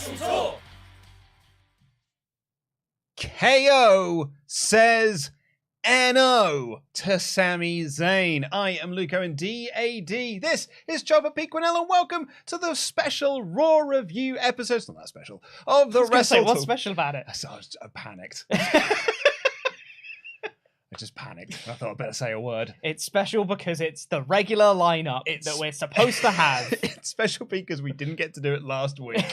WrestleTalk. KO says NO to Sami Zayn. I am Luke Owen, DAD. This is Chopper Pequinell, and welcome to the special Raw review episode. It's not that special. Of the WrestleTalk. What's special about it? I panicked. I just panicked. I thought I'd better say a word. It's special because it's the regular lineup that we're supposed to have. It's special because we didn't get to do it last week.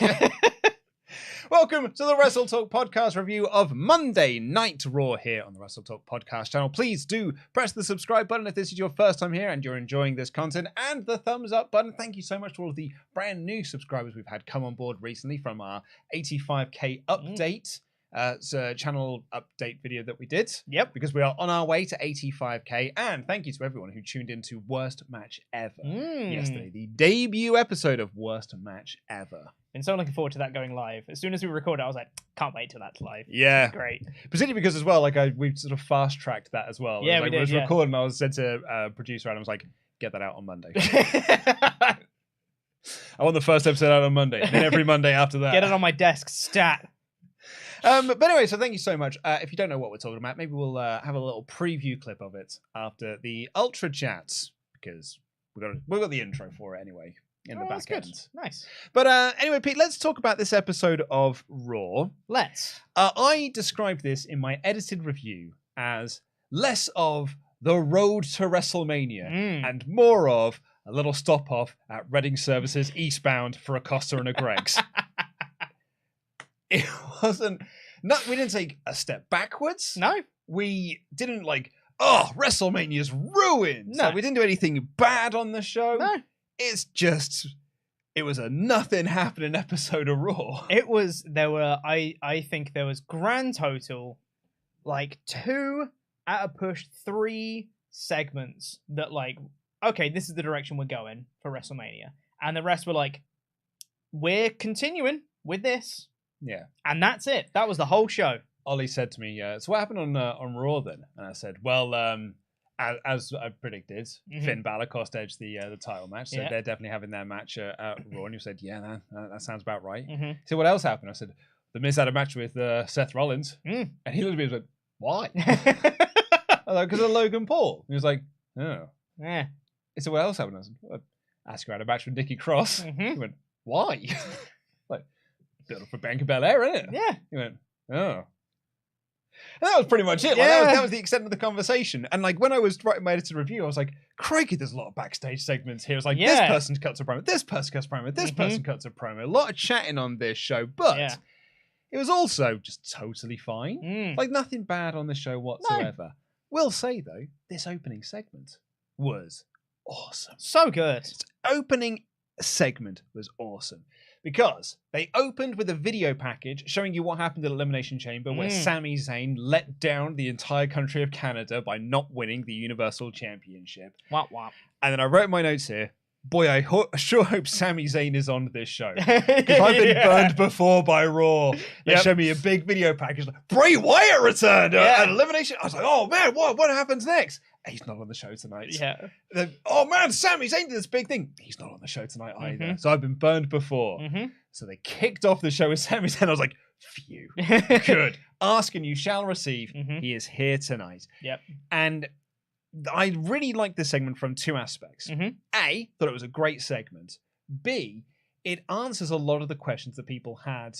Welcome to the WrestleTalk Podcast review of Monday Night Raw here on the WrestleTalk Podcast channel. Please do press the subscribe button if this is your first time here and you're enjoying this content, and the thumbs up button. Thank you so much to all of the brand new subscribers we've had come on board recently from our 85k update. Channel update video that we did. Yep. Because we are on our way to 85k. And thank you to everyone who tuned into Worst Match Ever yesterday. The debut episode of Worst Match Ever. Been so looking forward to that going live. As soon as we record it, I was like, can't wait till that's live. Yeah. Great. Particularly because as well, like we sort of fast tracked that as well. Yeah, we did. I was recording, I was said to producer Adam, I was like, get that out on Monday. I want the first episode out on Monday. And then every Monday after that. Get it on my desk, stat. But anyway, so thank you so much. If you don't know what we're talking about, maybe we'll have a little preview clip of it after the Ultra Chats, because we've got the intro for it anyway in the back end. Good. Nice. But anyway, Pete, let's talk about this episode of Raw. Let's. I described this in my edited review as less of the road to WrestleMania and more of a little stop off at Reading Services eastbound for a Costa and a Greg's. It wasn't. No, we didn't take a step backwards. No. We didn't WrestleMania's ruined. No. Like, we didn't do anything bad on the show. No. It's just, it was a nothing happening episode of Raw. I think there was grand total, like 2 at a push, 3 segments that okay, this is the direction we're going for WrestleMania. And the rest were like, we're continuing with this. Yeah. And that's it. That was the whole show. Ollie said to me, so what happened on Raw then? And I said, well, as I predicted, Finn Balor cost Edge the title match, so they're definitely having their match at Raw. And you said, yeah, that sounds about right. He said, what else happened? I said, The Miz had a match with Seth Rollins. And he looked at me and was like, why? I was like, because of Logan Paul. He was like, oh. Yeah. He said, what else happened? I said, well, Asuka had a match with Nikki Cross. He went, why? Like, build up for Bianca Belair, isn't it? Yeah. He went, oh. And that was pretty much it. Like, that was the extent of the conversation. And when I was writing my edited review, I was like, crikey, there's a lot of backstage segments here. It's like, this person cuts a promo, this person cuts a promo, this person cuts a promo. A lot of chatting on this show, but it was also just totally fine. Like, nothing bad on the show whatsoever. No. Will say, though, this opening segment was awesome. So good. This opening segment was awesome. Because they opened with a video package showing you what happened at Elimination Chamber, where Sami Zayn let down the entire country of Canada by not winning the Universal Championship. Wop, wop. And then I wrote my notes here. Boy, I sure hope Sami Zayn is on this show. Because I've been burned before by Raw. They showed me a big video package. Like, Bray Wyatt returned at Elimination. I was like, oh man, what happens next? He's not on the show tonight. Yeah. Oh man, Sami Zayn did this big thing. He's not on the show tonight either. So I've been burned before. So they kicked off the show with Sami Zayn. I was like, phew. Good. Ask and you shall receive. He is here tonight. Yep. And I really liked this segment from 2 aspects. A, thought it was a great segment. B, it answers a lot of the questions that people had,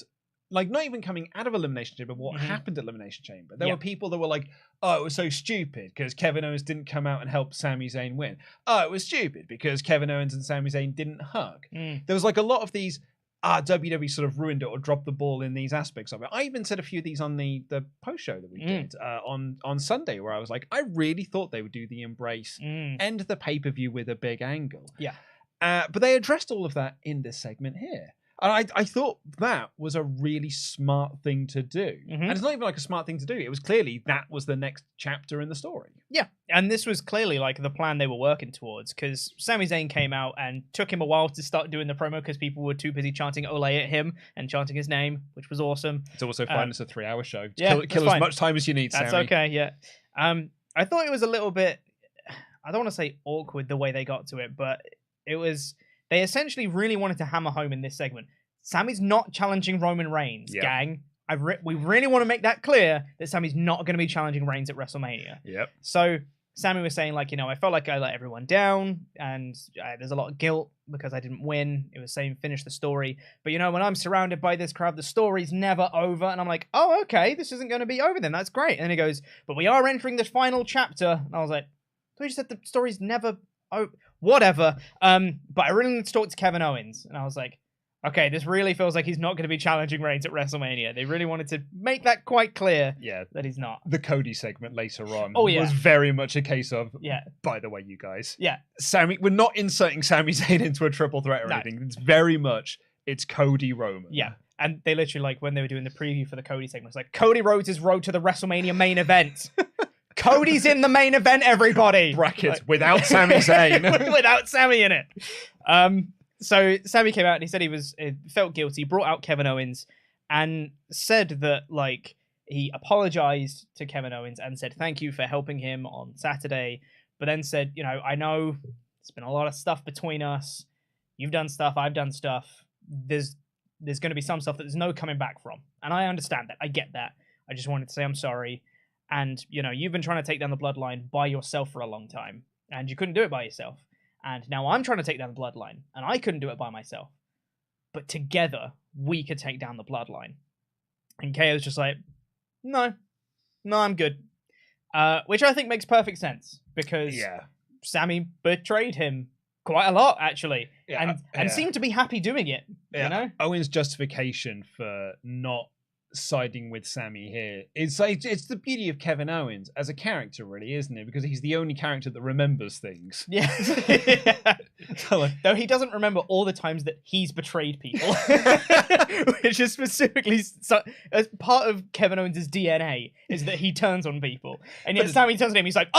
not even coming out of Elimination Chamber, but what happened at Elimination Chamber. There were people that were like, oh, it was so stupid because Kevin Owens didn't come out and help Sami Zayn win. Oh, it was stupid because Kevin Owens and Sami Zayn didn't hug. There was a lot of these, WWE sort of ruined it or dropped the ball in these aspects of it. I even said a few of these on the post show that we did on Sunday, where I was like, I really thought they would do the embrace, end the pay-per-view with a big angle. Yeah. But they addressed all of that in this segment here. And I thought that was a really smart thing to do. And it's not even a smart thing to do. It was clearly that was the next chapter in the story. Yeah. And this was clearly the plan they were working towards, because Sami Zayn came out and took him a while to start doing the promo because people were too busy chanting Olay at him and chanting his name, which was awesome. It's also fine. It's a 3-hour show. Kill as much time as you need, That's Sami. okay, yeah. I thought it was a little bit, I don't want to say awkward the way they got to it, but it was, they essentially really wanted to hammer home in this segment. Sammy's not challenging Roman Reigns, Yep. gang. We really want to make that clear that Sammy's not going to be challenging Reigns at WrestleMania. Yep. So Sammy was saying, like, I felt like I let everyone down, and there's a lot of guilt because I didn't win. It was saying finish the story. But, when I'm surrounded by this crowd, the story's never over. And I'm like, oh, okay, this isn't going to be over then. That's great. And then he goes, but we are entering the final chapter. And I was like, so he just said the story's never over. Whatever. But I really need to talk to Kevin Owens. And I was like, okay, this really feels like he's not going to be challenging Reigns at WrestleMania. They really wanted to make that quite clear that he's not. The Cody segment later on was very much a case of, yeah. By the way, you guys. Yeah. We're not inserting Sami Zayn into a triple threat or anything. It's very much, it's Cody Roman. Yeah. And they literally, like, when they were doing the preview for the Cody segment, it's like, Cody Rhodes' road to the WrestleMania main event. Cody's in the main event, everybody. Brackets, without Sami Zayn. Without Sami in it. So Sami came out and he said he felt guilty, brought out Kevin Owens, and said that, like, he apologized to Kevin Owens and said thank you for helping him on Saturday, but then said, I know there's been a lot of stuff between us. You've done stuff, I've done stuff. There's going to be some stuff that there's no coming back from. And I understand that. I get that. I just wanted to say I'm sorry. And, you've been trying to take down the bloodline by yourself for a long time, and you couldn't do it by yourself. And now I'm trying to take down the bloodline, and I couldn't do it by myself. But together, we could take down the bloodline. And KO's just like, no, I'm good. Which I think makes perfect sense, because Sami betrayed him quite a lot, actually. Yeah, and seemed to be happy doing it, Owens' justification for not siding with Sami here, it's the beauty of Kevin Owens as a character, really, isn't it? Because he's the only character that remembers things. Yeah. Though he doesn't remember all the times that he's betrayed people. Which is specifically as part of Kevin Owens' DNA, is that he turns on people. And yet Sami turns on him, he's like,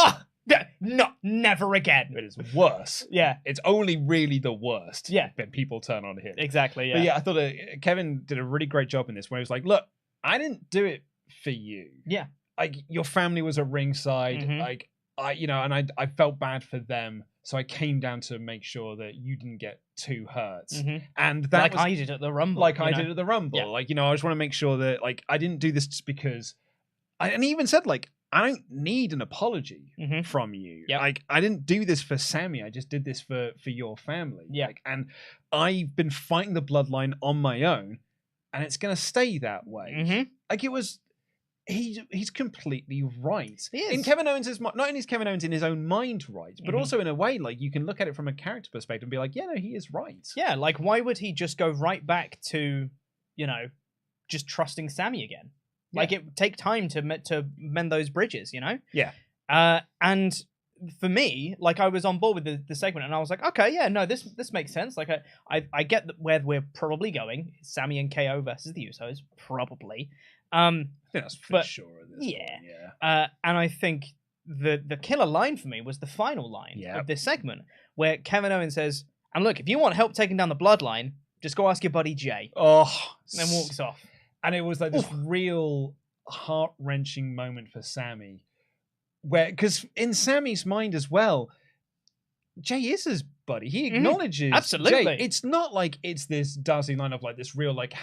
no, never again. But it's worse. Yeah. It's only really the worst. Yeah. When people turn on him. Exactly, yeah. But yeah, I thought Kevin did a really great job in this, where he was like, look, I didn't do it for you. Yeah. Like, your family was at ringside. Mm-hmm. Like, I felt bad for them. So I came down to make sure that you didn't get too hurt. Mm-hmm. And that I did at the Rumble. I did at the Rumble. Yeah. Like, I just want to make sure that, like, I didn't do this just because... And he even said, like, I don't need an apology from you. Yep. Like, I didn't do this for Sami. I just did this for your family. Yeah. Like, and I've been fighting the bloodline on my own, and it's going to stay that way. Mm-hmm. Like, it was... He's completely right. He is. In Kevin Owens' not only is Kevin Owens in his own mind right, but also in a way, like, you can look at it from a character perspective and be like, yeah, no, he is right. Yeah, like, why would he just go right back to, just trusting Sami again? Yeah. Like, it would take time to mend those bridges, Yeah. And for me, like, I was on board with the segment, and I was like, okay, yeah, no, this makes sense. Like, I get where we're probably going. Sami and KO versus the Usos, probably. I think that's for sure. At this point, yeah. And I think the killer line for me was the final line of this segment, where Kevin Owens says, and look, if you want help taking down the bloodline, just go ask your buddy Jay. Oh. And then walks off. And it was like this real heart-wrenching moment for Sami, because in Sami's mind as well, Jay is his buddy. He acknowledges absolutely. Jay. It's not like it's this dazzling line of, like, this real, like,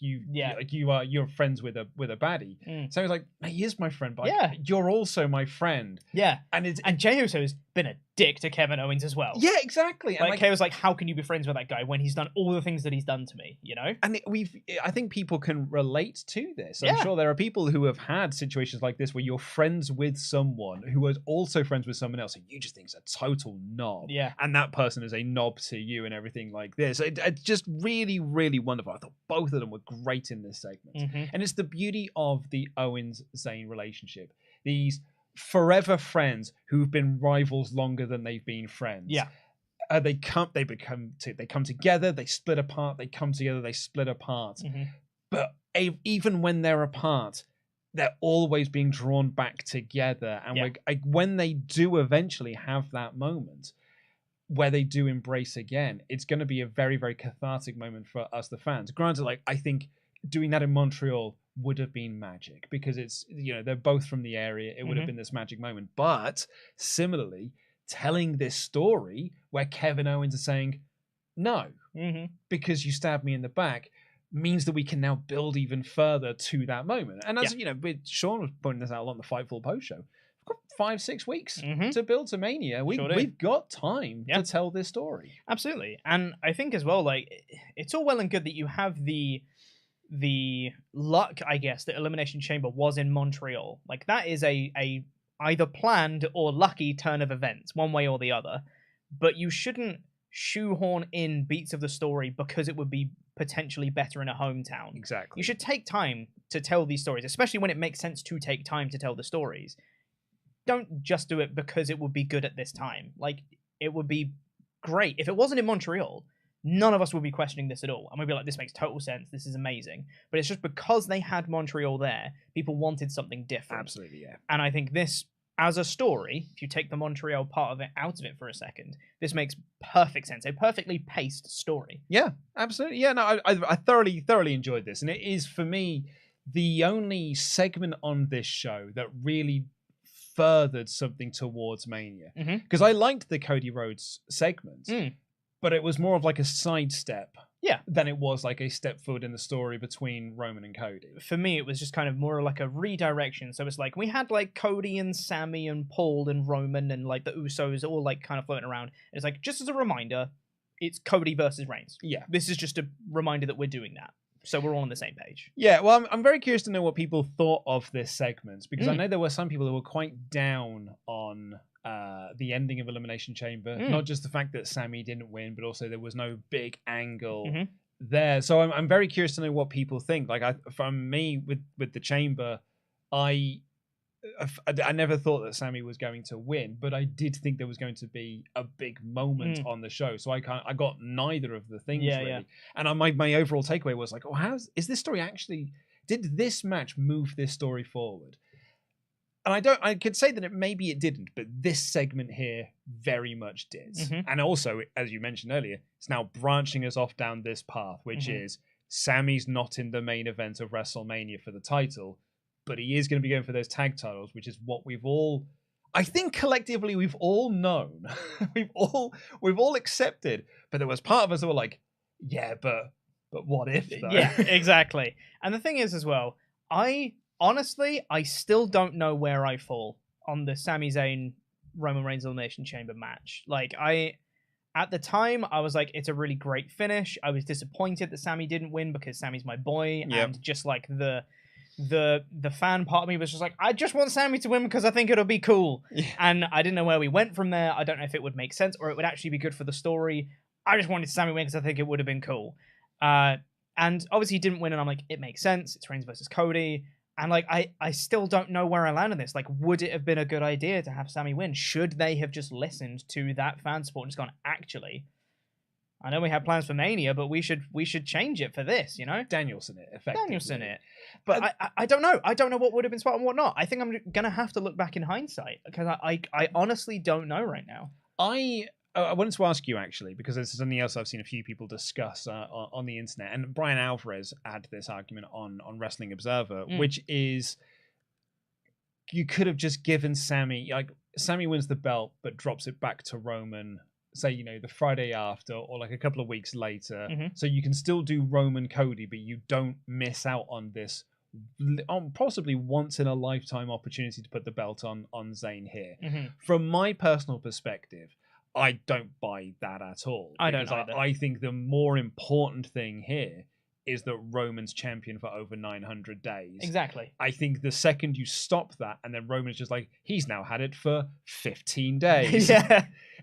you're friends with a baddie. Sami's like, he is my friend, but you're also my friend. Yeah. And Jey Uso's been a dick to Kevin Owens as well. Yeah, exactly. Like, Kay was like, how can you be friends with that guy when he's done all the things that he's done to me, And I think people can relate to this. I'm sure there are people who have had situations like this where you're friends with someone who is also friends with someone else, and you just think is a total knob. Yeah. And that person is a knob to you and everything like this. It's just really, really wonderful. I thought both of them were great in this segment. And it's the beauty of the Owens-Zayn relationship. These forever friends who've been rivals longer than they've been friends. Yeah. They come together, they split apart, they come together, they split apart. But even when they're apart, they're always being drawn back together. And when they do eventually have that moment where they do embrace again, it's going to be a very, very cathartic moment for us, the fans. Granted, like, I think doing that in Montreal would have been magic, because it's, they're both from the area. It would have been this magic moment. But similarly, telling this story where Kevin Owens is saying, no, because you stabbed me in the back means that we can now build even further to that moment. And as Sean was pointing this out on the Fightful post show, we've got 5-6 weeks to build to Mania. We've got time to tell this story. Absolutely. And I think as well, like, it's all well and good that you have the luck, I guess, that Elimination Chamber was in Montreal. Like, that is a either planned or lucky turn of events, one way or the other. But you shouldn't shoehorn in beats of the story because it would be potentially better in a hometown. Exactly. You should take time to tell these stories, especially when it makes sense to take time to tell the stories. Don't just do it because it would be good at this time. Like, it would be great. If it wasn't in Montreal, none of us would be questioning this at all. And we'd be like, this makes total sense. This is amazing. But it's just because they had Montreal there, people wanted something different. Absolutely, yeah. And I think this, as a story, if you take the Montreal part of it out of it for a second, this makes perfect sense. A perfectly paced story. Yeah, absolutely. Yeah, no, I thoroughly enjoyed this. And it is, for me, the only segment on this show that really furthered something towards Mania. Because I liked the Cody Rhodes segment, but it was more of like a sidestep than it was like a step forward in the story between Roman and Cody. For me, it was just kind of more like a redirection. So it's like we had like Cody and Sami and Paul and Roman and like the Usos all like kind of floating around. It's like, just as a reminder, it's Cody versus Reigns. Yeah. This is just a reminder that we're doing that. So we're all on the same page. Yeah, well, I'm very curious to know what people thought of this segment, because I know there were some people who were quite down on the ending of Elimination Chamber. Not just the fact that Sami didn't win, but also there was no big angle there. So I'm very curious to know what people think. Like, from me, with the Chamber, I never thought that Sami was going to win, but I did think there was going to be a big moment on the show. So I got neither of the things really. Yeah. And my overall takeaway was like, oh, is this story actually? Did this match move this story forward? And I could say that maybe it didn't, but this segment here very much did. And also, as you mentioned earlier, it's now branching us off down this path, which is Sami's not in the main event of WrestleMania for the title, but he is going to be going for those tag titles, which is what I think collectively we've all known. we've all accepted. But there was part of us that were like, yeah, but what if though? Yeah, exactly. And the thing is as well, honestly, I still don't know where I fall on the Sami Zayn Roman Reigns Elimination Chamber match. Like, at the time, I was like, it's a really great finish. I was disappointed that Sami didn't win because Sami's my boy, and just like the fan part of me was just like, I just want Sami to win because I think it'll be cool. And I didn't know where we went from there. I don't know if it would make sense or it would actually be good for the story. I just wanted Sami to win because I think it would have been cool. And obviously he didn't win, and I'm like, it makes sense. It's Reigns versus Cody. And like, I still don't know where I land on this. Like, would it have been a good idea to have Sami win? Should they have just listened to that fan support and just gone, actually, I know we had plans for Mania, but we should change it for this, you know? Danielson it, effectively. Danielson it. But I don't know. I don't know what would have been smart and what not. I think I'm going to have to look back in hindsight, because I honestly don't know right now. I wanted to ask you, actually, because this is something else I've seen a few people discuss on the internet, and Brian Alvarez had this argument on Wrestling Observer, which is, you could have just given Sami wins the belt, but drops it back to Roman, say, the Friday after, or like a couple of weeks later, so you can still do Roman Cody, but you don't miss out on this possibly once in a lifetime opportunity to put the belt on Zayn here. From my personal perspective, I don't buy that at all. I don't either. I think the more important thing here is that Roman's champion for over 900 days. Exactly. I think the second you stop that, and then Roman's just like, he's now had it for 15 days.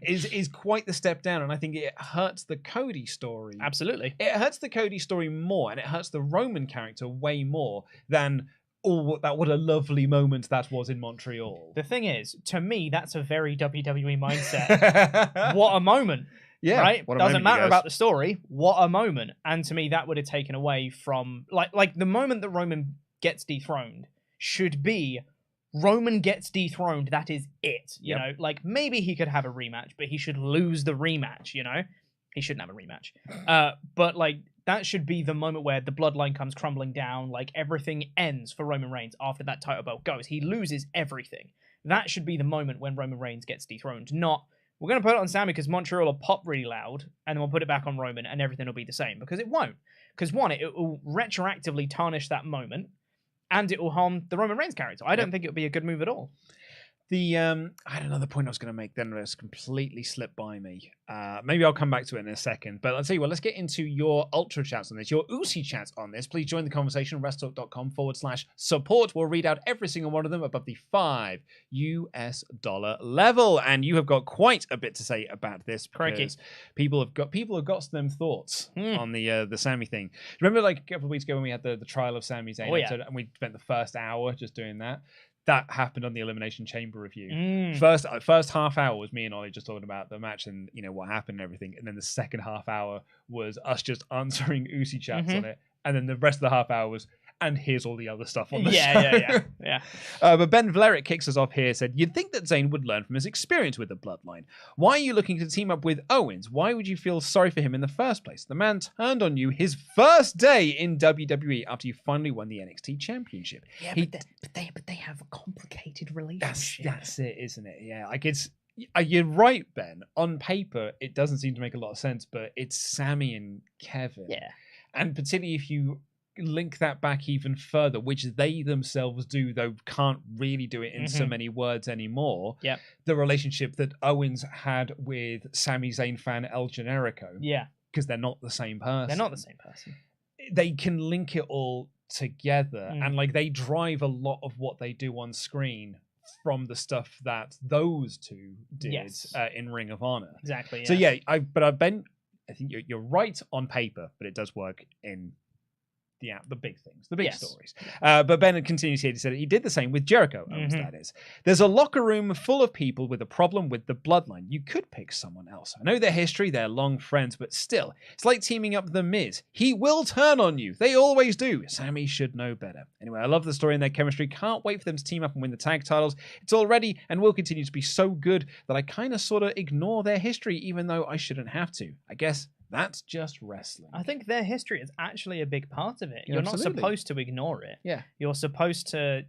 is quite the step down, and I think it hurts the Cody story. Absolutely. It hurts the Cody story more, and it hurts the Roman character way more than, what a lovely moment that was in Montreal. The thing is, to me, that's a very WWE mindset. What a moment. Yeah. Right? Doesn't matter about the story. What a moment. And to me, that would have taken away from, like the moment that Roman gets dethroned should be Roman gets dethroned. That is it. You know, like, maybe he could have a rematch, but he should lose the rematch, you know? He shouldn't have a rematch. But like, that should be the moment where the bloodline comes crumbling down, like everything ends for Roman Reigns after that title belt goes. He loses everything. That should be the moment when Roman Reigns gets dethroned, not we're going to put it on Sami because Montreal will pop really loud, and then we'll put it back on Roman, and everything will be the same. Because it won't. Because one, it will retroactively tarnish that moment, and it will harm the Roman Reigns character. I don't think it would be a good move at all. I had another point I was going to make, then it's completely slipped by me. Maybe I'll come back to it in a second. But I'll tell you what, let's get into your Ultra Chats on this, your UceyChats on this. Please join the conversation on WrestleTalk.com/support. We'll read out every single one of them above the $5 level. And you have got quite a bit to say about this. Because people have got some thoughts on the Sami thing. Remember, like a couple of weeks ago when we had the trial of Sami Zayn episode, and we spent the first hour just doing that? That happened on the Elimination Chamber review. First half hour was me and Ollie just talking about the match and what happened and everything, and then the second half hour was us just answering UceyChats on it, and then the rest of the half hour was, and here's all the other stuff on the show. Yeah. But Ben Valeric kicks us off here, said, you'd think that Zayn would learn from his experience with the Bloodline. Why are you looking to team up with Owens? Why would you feel sorry for him in the first place? The man turned on you his first day in WWE after you finally won the NXT Championship. Yeah, but they have a complicated relationship. That's it, isn't it? Yeah, like you're right, Ben. On paper, it doesn't seem to make a lot of sense, but it's Sami and Kevin. Yeah. And particularly if you link that back even further, which they themselves do, though can't really do it in so many words anymore. Yeah, the relationship that Owens had with Sami Zayn fan El Generico. Yeah, because they're not the same person. They're not the same person. They can link it all together, and like they drive a lot of what they do on screen from the stuff that those two did in Ring of Honor. Exactly. Yeah. So yeah, Ben, I think you're right on paper, but it does work in the big things, the big stories. But Ben continues here. He said he did the same with Jericho. That is. There's a locker room full of people with a problem with the Bloodline. You could pick someone else. I know their history, they're long friends, but still, it's like teaming up The Miz. He will turn on you. They always do. Sami should know better. Anyway, I love the story and their chemistry. Can't wait for them to team up and win the tag titles. It's already and will continue to be so good that I kind of sort of ignore their history, even though I shouldn't have to. I guess that's just wrestling. I think their history is actually a big part of it. You're not supposed to ignore it. Yeah. You're supposed to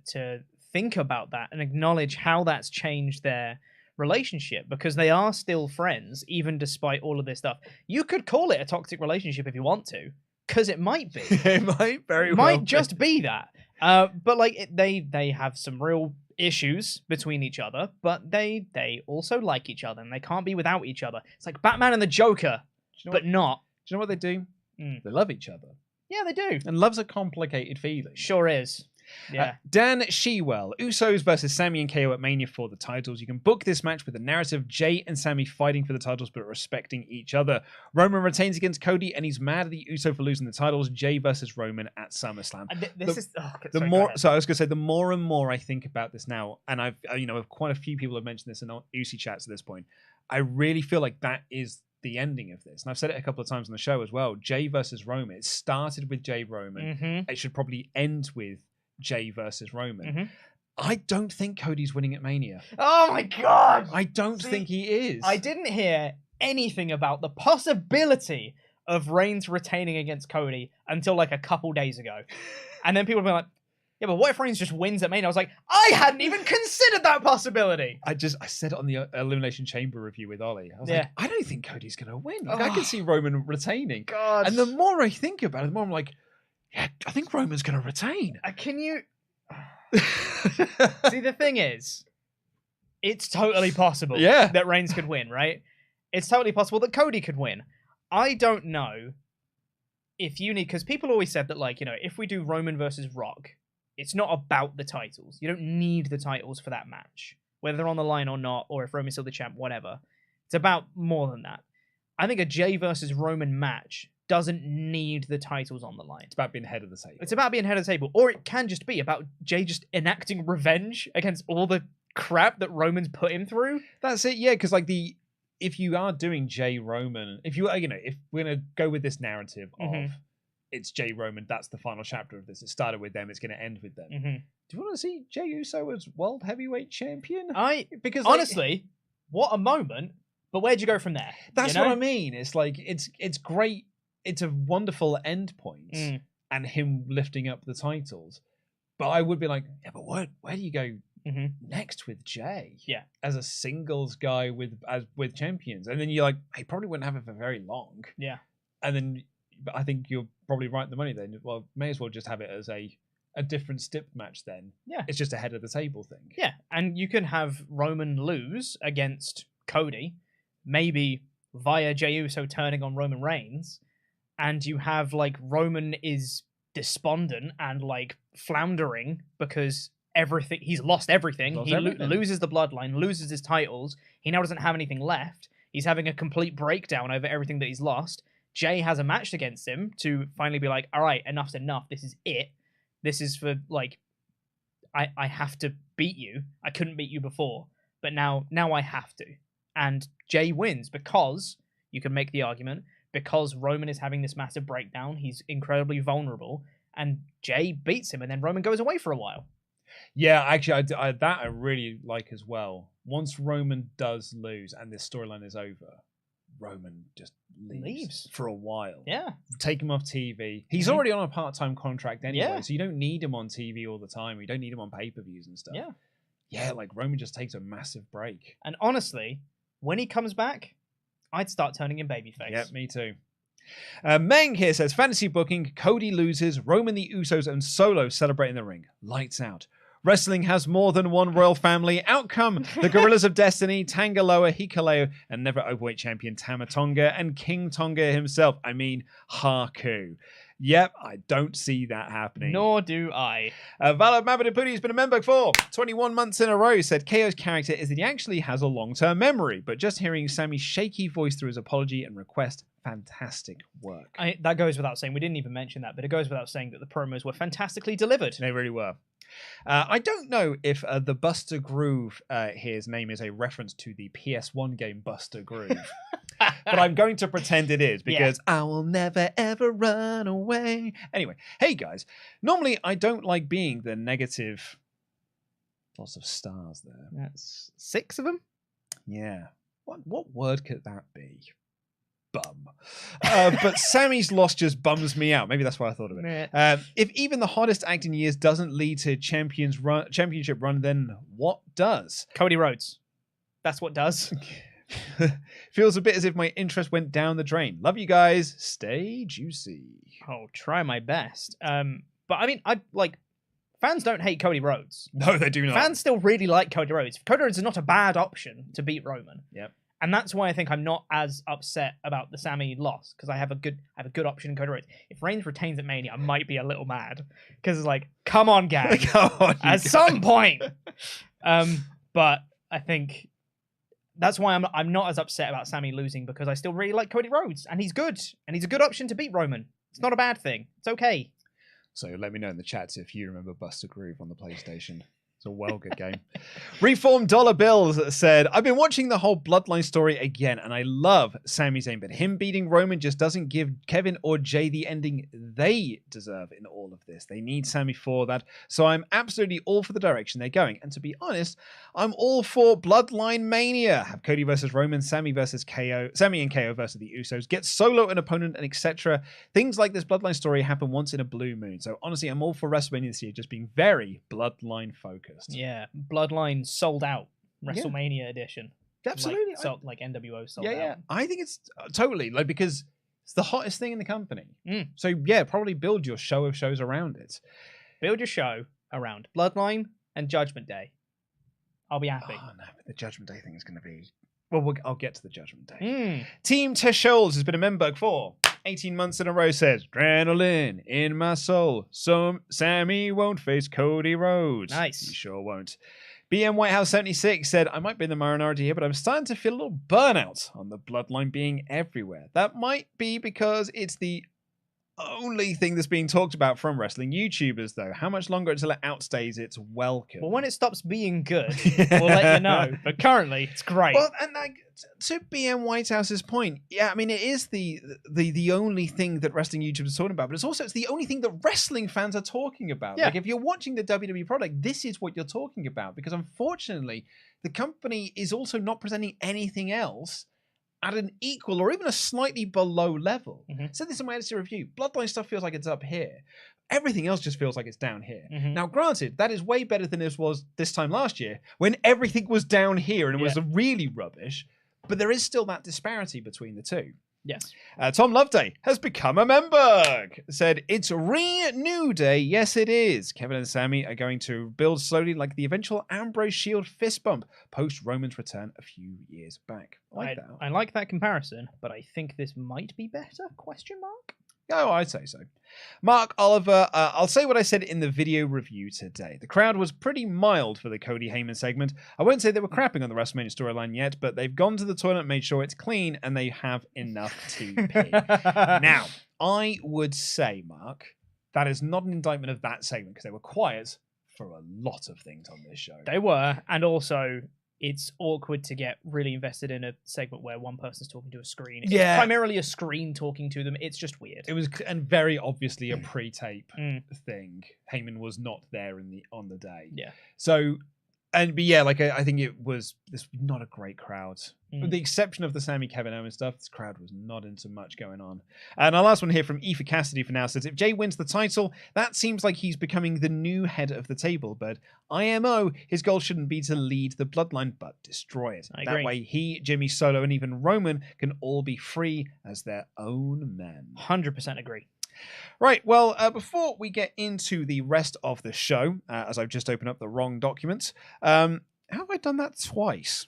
think about that and acknowledge how that's changed their relationship, because they are still friends, even despite all of this stuff. You could call it a toxic relationship if you want to, because it might be. It might very well be. Just be that. But like they have some real issues between each other, but they also like each other, and they can't be without each other. It's like Batman and the Joker. But not. Do you know what they do? They love each other. Yeah, they do. And love's a complicated feeling. Sure is. Yeah. Dan Shewell. Usos versus Sami and KO at Mania for the titles. You can book this match with a narrative Jay and Sami fighting for the titles but respecting each other. Roman retains against Cody and he's mad at the Uso for losing the titles. Jay versus Roman at SummerSlam. So I was going to say, the more and more I think about this now, and I've quite a few people have mentioned this in UceyChats at this point, I really feel like that is the ending of this. And I've said it a couple of times on the show as well. Jay versus Roman. It started with Jay Roman. It should probably end with Jay versus Roman. I don't think Cody's winning at Mania. Oh my God! I don't think he is. I didn't hear anything about the possibility of Reigns retaining against Cody until like a couple days ago. And then people have been like, yeah, but what if Reigns just wins at Mania? I was like, I hadn't even considered that possibility. I said it on the Elimination Chamber review with Ollie. I was like, I don't think Cody's going to win. Like, I can see Roman retaining. God. And the more I think about it, the more I'm like, yeah, I think Roman's going to retain. Can you... See, the thing is, it's totally possible that Reigns could win, right? It's totally possible that Cody could win. I don't know if you need... Because people always said that, like, if we do Roman versus Rock, it's not about the titles. You don't need the titles for that match, whether they're on the line or not, or if Roman's still the champ, whatever. It's about more than that. I think a Jay versus Roman match doesn't need the titles on the line. It's about being head of the table. It's about being head of the table. Or it can just be about Jay just enacting revenge against all the crap that Roman's put him through. That's it, yeah, because if you are doing Jay Roman, if we're going to go with this narrative of it's Jay Roman, that's the final chapter of this. It started with them, it's going to end with them. Do you want to see Jey Uso as World Heavyweight Champion? Because honestly, what a moment, but where'd you go from there? That's what I mean. It's like, it's great. It's a wonderful end point and him lifting up the titles. But I would be like, yeah, but where do you go next with Jay. Yeah. As a singles guy with champions. And then you're like, he probably wouldn't have it for very long. Yeah. And then but I think you're probably right in the money then. Well, may as well just have it as a different stip match then. Yeah. It's just a head of the table thing. Yeah. And you can have Roman lose against Cody, maybe via Jey Uso turning on Roman Reigns, and you have like Roman is despondent and like floundering because he's lost everything. He loses the bloodline, loses his titles. He now doesn't have anything left. He's having a complete breakdown over everything that he's lost. Jay has a match against him to finally be like, all right, enough's enough. This is it. This is for like, I have to beat you. I couldn't beat you before, but now I have to. And Jay wins because you can make the argument because Roman is having this massive breakdown. He's incredibly vulnerable, and Jay beats him, and then Roman goes away for a while. Yeah, actually, I really like as well. Once Roman does lose and this storyline is over, Roman just leaves for a while. Yeah. Take him off TV. He's already on a part-time contract anyway, so you don't need him on TV all the time. You don't need him on pay-per-views and stuff. Yeah. Yeah, like Roman just takes a massive break. And honestly, when he comes back, I'd start turning him babyface. Yeah, me too. Meng here says, fantasy booking, Cody loses, Roman the Usos and Solo celebrate in the ring. Lights out. Wrestling has more than one royal family. Outcome, the Gorillas of Destiny, Tangaloa, Hikuleo, and never overweight champion Tama Tonga, and King Tonga himself. I mean, Haku. Yep, I don't see that happening. Nor do I. Valor Mabadapudi has been a member for 21 months in a row. Said KO's character is that he actually has a long-term memory, but just hearing Sammy's shaky voice through his apology and request, fantastic work. That goes without saying. We didn't even mention that, but it goes without saying that the promos were fantastically delivered. They really were. I don't know if the Buster Groove here's name is a reference to the PS1 game Buster Groove. But I'm going to pretend it is because I will never ever run away. Anyway, hey guys, normally I don't like being the negative. Lots of stars there. That's 6 of them? Yeah. What word could that be? Bum. But Sammy's loss just bums me out. Maybe that's why I thought of it. If even the hottest acting years doesn't lead to championship run, then what does? Cody Rhodes. That's what does. Feels a bit as if my interest went down the drain. Love you guys. Stay juicy. I'll try my best. But I mean, fans don't hate Cody Rhodes. No, they do not. Fans still really like Cody Rhodes. Cody Rhodes is not a bad option to beat Roman. Yep. And that's why I think I'm not as upset about the Sami loss, because I have a good option in Cody Rhodes. If Reigns retains at Mania, I might be a little mad because it's like, come on, gang, at some point. But I think that's why I'm not as upset about Sami losing, because I still really like Cody Rhodes, and he's good, and he's a good option to beat Roman. It's not a bad thing. It's okay. So let me know in the chats if you remember Buster Groove on the PlayStation. It's a well good game. Reformed Dollar Bills said, I've been watching the whole Bloodline story again, and I love Sami Zayn, but him beating Roman just doesn't give Kevin or Jay the ending they deserve in all of this. They need Sami for that, so I'm absolutely all for the direction they're going. And to be honest, I'm all for Bloodline Mania. Have Cody versus Roman, Sami versus KO, Sami and KO versus the Usos, get Solo an opponent, and etc. Things like this Bloodline story happen once in a blue moon. So honestly, I'm all for WrestleMania this year just being very Bloodline focused. Yeah, Bloodline sold out WrestleMania edition. Absolutely. Like NWO sold out. Yeah. I think it's totally because it's the hottest thing in the company. So yeah, probably build your show of shows around it. Build your show around Bloodline and Judgment Day. I'll be happy. Oh no, but the Judgment Day thing is going to be... Well, I'll get to the Judgment Day. Mm. Team Tesholes has been a member for 18 months in a row, says, adrenaline in my soul. So Sami won't face Cody Rhodes. Nice. He sure won't. BM Whitehouse 76 said, I might be in the minority here, but I'm starting to feel a little burnout on the Bloodline being everywhere. That might be because it's the only thing that's being talked about from wrestling YouTubers, though. How much longer until it outstays its welcome? Well, when it stops being good, we'll let you know. But currently, it's great. Well, and to BM Whitehouse's point, yeah, I mean, it is the only thing that wrestling YouTubers are talking about, but it's the only thing that wrestling fans are talking about. Yeah. Like, if you're watching the WWE product, this is what you're talking about, because unfortunately, the company is also not presenting anything else at an equal or even a slightly below level. I said this in my edited review. Bloodline stuff feels like it's up here. Everything else just feels like it's down here. Now, granted, that is way better than it was this time last year when everything was down here and it was really rubbish. But there is still that disparity between the two. Yes. Tom Loveday has become a member. Said, it's New Day. Yes, it is. Kevin and Sami are going to build slowly like the eventual Ambrose Shield fist bump post Roman's return a few years back. I like that comparison, but I think this might be better? ? Oh, I'd say so. Mark Oliver, I'll say what I said in the video review today. The crowd was pretty mild for the Cody Heyman segment. I won't say they were crapping on the WrestleMania storyline yet, but they've gone to the toilet, made sure it's clean, and they have enough to pee. Now, I would say, Mark, that is not an indictment of that segment because they were quiet for a lot of things on this show. They were, and also it's awkward to get really invested in a segment where one person's talking to a screen. It's primarily a screen talking to them. It's just weird. It was, and very obviously a pre-tape thing. Heyman was not there on the day. Yeah. So, I think this was not a great crowd. With the exception of the Sami Kevin Owens stuff, this crowd was not into much going on. And our last one here from Aoife Cassidy for now says, if Jay wins the title, that seems like he's becoming the new head of the table. But IMO, his goal shouldn't be to lead the bloodline, but destroy it. I agree. That way he, Jimmy, Solo, and even Roman can all be free as their own men. 100% agree. Right, well, before we get into the rest of the show, as I've just opened up the wrong document, how have I done that twice?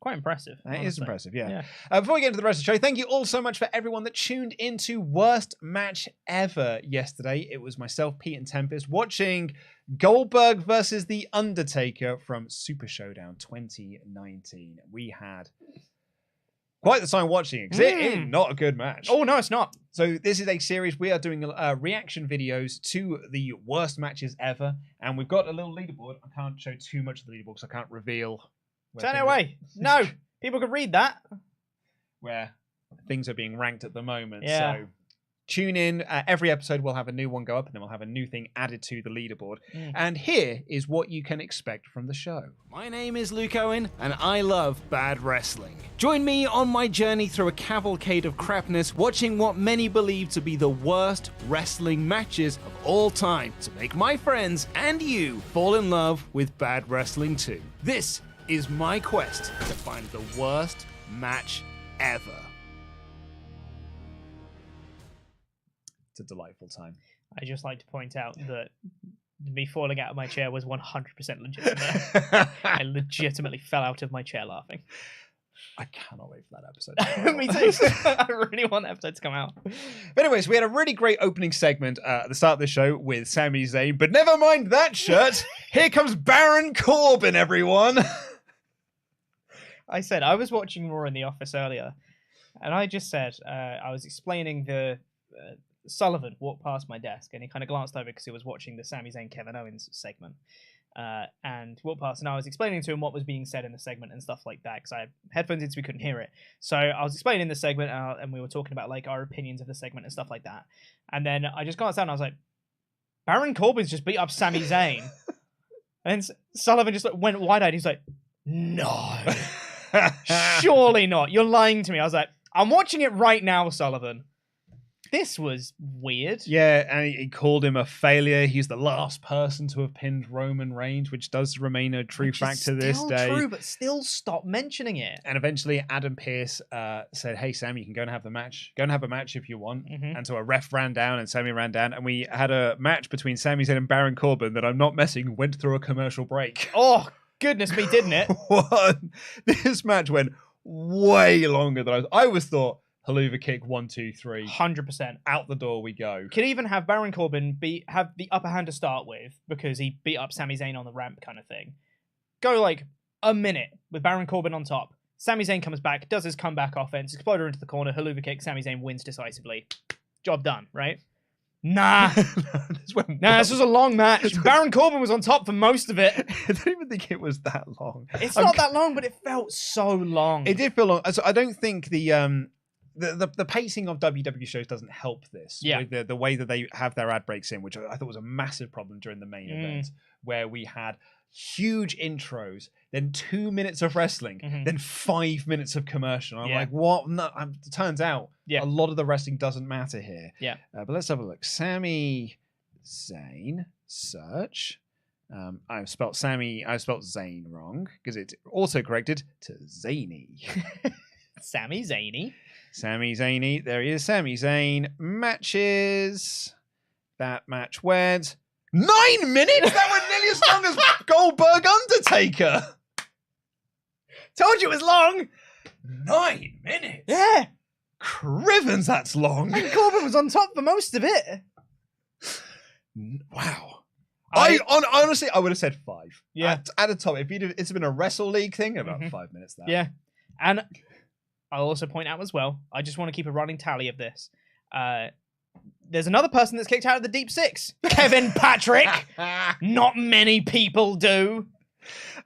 Quite impressive. It is impressive, yeah. Before we get into the rest of the show, thank you all so much for everyone that tuned into Worst Match Ever yesterday. It was myself, Pete, and Tempest watching Goldberg versus The Undertaker from Super Showdown 2019. We had quite the time watching it, because it is not a good match. Oh, no, it's not. So this is a series. We are doing reaction videos to the worst matches ever, and we've got a little leaderboard. I can't show too much of the leaderboard because I can't reveal. Turn it away. No, people could read that. Where things are being ranked at the moment. Yeah. So tune in. Every episode we'll have a new one go up, and then we'll have a new thing added to the leaderboard. And here is what you can expect from the show. My name is Luke Owen, and I love bad wrestling. Join me on my journey through a cavalcade of crapness, watching what many believe to be the worst wrestling matches of all time, to make my friends and you fall in love with bad wrestling too. This is my quest to find the worst match ever. It's a delightful time. I just like to point out that me falling out of my chair was 100% legitimate. I legitimately fell out of my chair laughing. I cannot wait for that episode. Me too. I really want that episode to come out. But anyways, we had a really great opening segment at the start of the show with Sami Zayn, but never mind that shirt. Here comes Baron Corbin, everyone. I said, I was watching Raw in the office earlier, and I just said, I was explaining the Sullivan walked past my desk, and he kind of glanced over because he was watching the Sami Zayn Kevin Owens segment, and walked past, and I was explaining to him what was being said in the segment and stuff like that, because I had headphones in so we couldn't hear it. So I was explaining the segment, and we were talking about like our opinions of the segment and stuff like that. And then I just glanced down, and I was like, Baron Corbin's just beat up Sami Zayn. And then Sullivan just went wide-eyed. He's like, no. Surely not. You're lying to me. I was like, I'm watching it right now, Sullivan. This was weird. Yeah, and he called him a failure. He's the last person to have pinned Roman Reigns, which does remain a true fact to this day. True, but still stop mentioning it. And eventually Adam Pearce said, hey, Sami, you can go and have the match. Go and have a match if you want. And so a ref ran down and Sami ran down. And we had a match between Sami Zayn and Baron Corbin that, I'm not messing, went through a commercial break. Oh, goodness me, didn't it? This match went way longer than I always thought. Haluva kick, 1, 2, 3. 100%. Out the door we go. Could even have Baron Corbin have the upper hand to start with because he beat up Sami Zayn on the ramp kind of thing. Go like a minute with Baron Corbin on top. Sami Zayn comes back, does his comeback offense, exploder into the corner, Haluva kick, Sami Zayn wins decisively. Job done, right? Nah. This was a long match. Baron Corbin was on top for most of it. I don't even think it was that long. It's not that long, but it felt so long. It did feel long. So I don't think the pacing of WWE shows doesn't help this. Yeah. With the way that they have their ad breaks in, which I thought was a massive problem during the main event, where we had huge intros, then 2 minutes of wrestling, then 5 minutes of commercial. I'm like, what? No, it turns out a lot of the wrestling doesn't matter here. Yeah. But let's have a look. Sami Zayn, search. I've spelled Zayn wrong because it's auto-corrected to Zany. Sami Zayn. Sami Zayn. There he is. Sami Zayn. Matches. That match went 9 minutes? That went nearly as long as Goldberg Undertaker. Told you it was long. 9 minutes? Yeah. Crivens, that's long. And Corbin was on top for most of it. Wow. Honestly, I would have said 5. Yeah. At the top, if it's been a Wrestle League thing, about 5 minutes there. Yeah. And I'll also point out as well, I just want to keep a running tally of this. There's another person that's kicked out of the Deep Six. Kevin Patrick. Not many people do.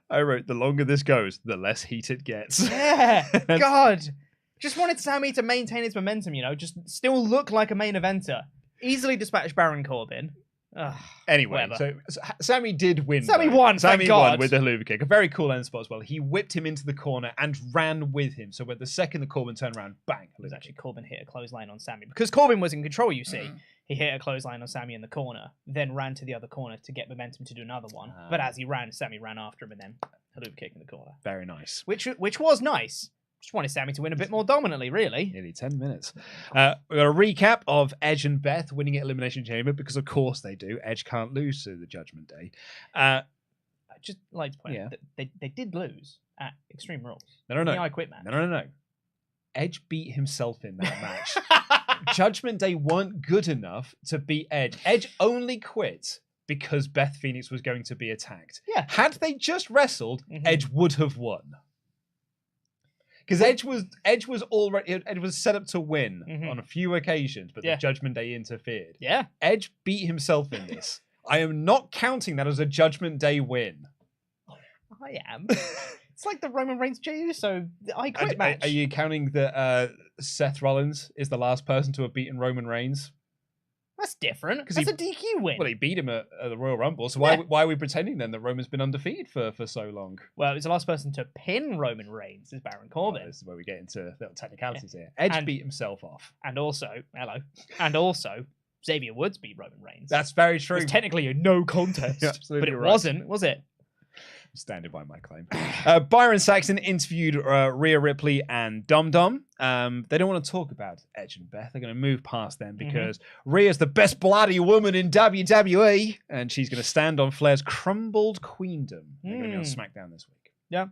I wrote, the longer this goes, the less heat it gets. Yeah. God. Just wanted Sami to maintain his momentum, just still look like a main eventer. Easily dispatch Baron Corbin. Ugh, anyway, whatever. so Sami did win. Sami won. Sami won with the Huluva kick. A very cool end spot as well. He whipped him into the corner and ran with him. So when the second the Corbin turned around, bang. It was actually Corbin hit a clothesline on Sami. Because Corbin was in control, you see. He hit a clothesline on Sami in the corner, then ran to the other corner to get momentum to do another one. But as he ran, Sami ran after him and then Huluva kick in the corner. Very nice. Which was nice. Just wanted Sami to win a bit more dominantly, really. Nearly 10 minutes. We've got a recap of Edge and Beth winning at Elimination Chamber because, of course, they do. Edge can't lose to the Judgment Day. I'd just like to point out that they did lose at Extreme Rules. No. I Quit match. No. Edge beat himself in that match. Judgment Day weren't good enough to beat Edge. Edge only quit because Beth Phoenix was going to be attacked. Yeah. Had they just wrestled, Edge would have won. Because Edge was set up to win on a few occasions, but the Judgment Day interfered. Yeah. Edge beat himself in this. I am not counting that as a Judgment Day win. I am. It's like the Roman Reigns Jey Uso I Quit match. Are you counting that Seth Rollins is the last person to have beaten Roman Reigns? That's different. That's a DQ win. Well, he beat him at the Royal Rumble, so why are we pretending then that Roman's been undefeated for so long? Well, it was the last person to pin Roman Reigns is Baron Corbin. This is where we get into little technicalities here. Edge beat himself off. And also, Xavier Woods beat Roman Reigns. That's very true. It's technically a no contest, but it wasn't, was it? I'm standing by my claim. Byron Saxton interviewed Rhea Ripley and Dom Dom. They don't want to talk about Edge and Beth. They're going to move past them because Rhea's the best bloody woman in WWE, and she's going to stand on Flair's crumbled queendom. They're going to be on SmackDown this week. Yeah.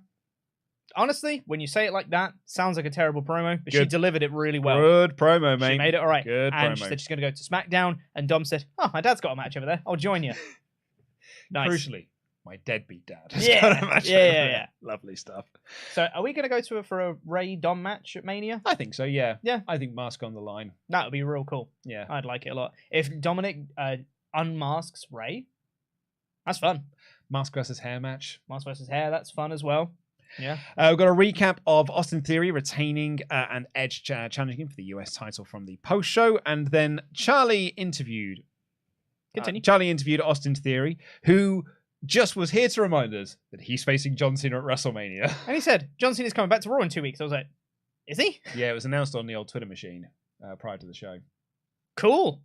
Honestly, when you say it like that, sounds like a terrible promo, but she delivered it really well. Good promo, mate. She made it all right. Good and promo. She said she's going to go to SmackDown, and Dom said, "Oh, my dad's got a match over there. I'll join you." Nice. Crucially, my deadbeat dad. Yeah. Lovely stuff. So, are we going to go for a Ray Dom match at Mania? I think so. Yeah. Yeah. I think mask on the line. That would be real cool. Yeah. I'd like it a lot. If Dominic unmasks Ray, that's fun. Mask versus hair match. Mask versus hair. That's fun as well. Yeah. We've got a recap of Austin Theory retaining and Edge challenging him for the US title from the post show, and then Charlie interviewed Austin Theory, who just was here to remind us that he's facing John Cena at WrestleMania. And he said, John Cena's coming back to Raw in 2 weeks. I was like, is he? Yeah, it was announced on the old Twitter machine prior to the show. Cool.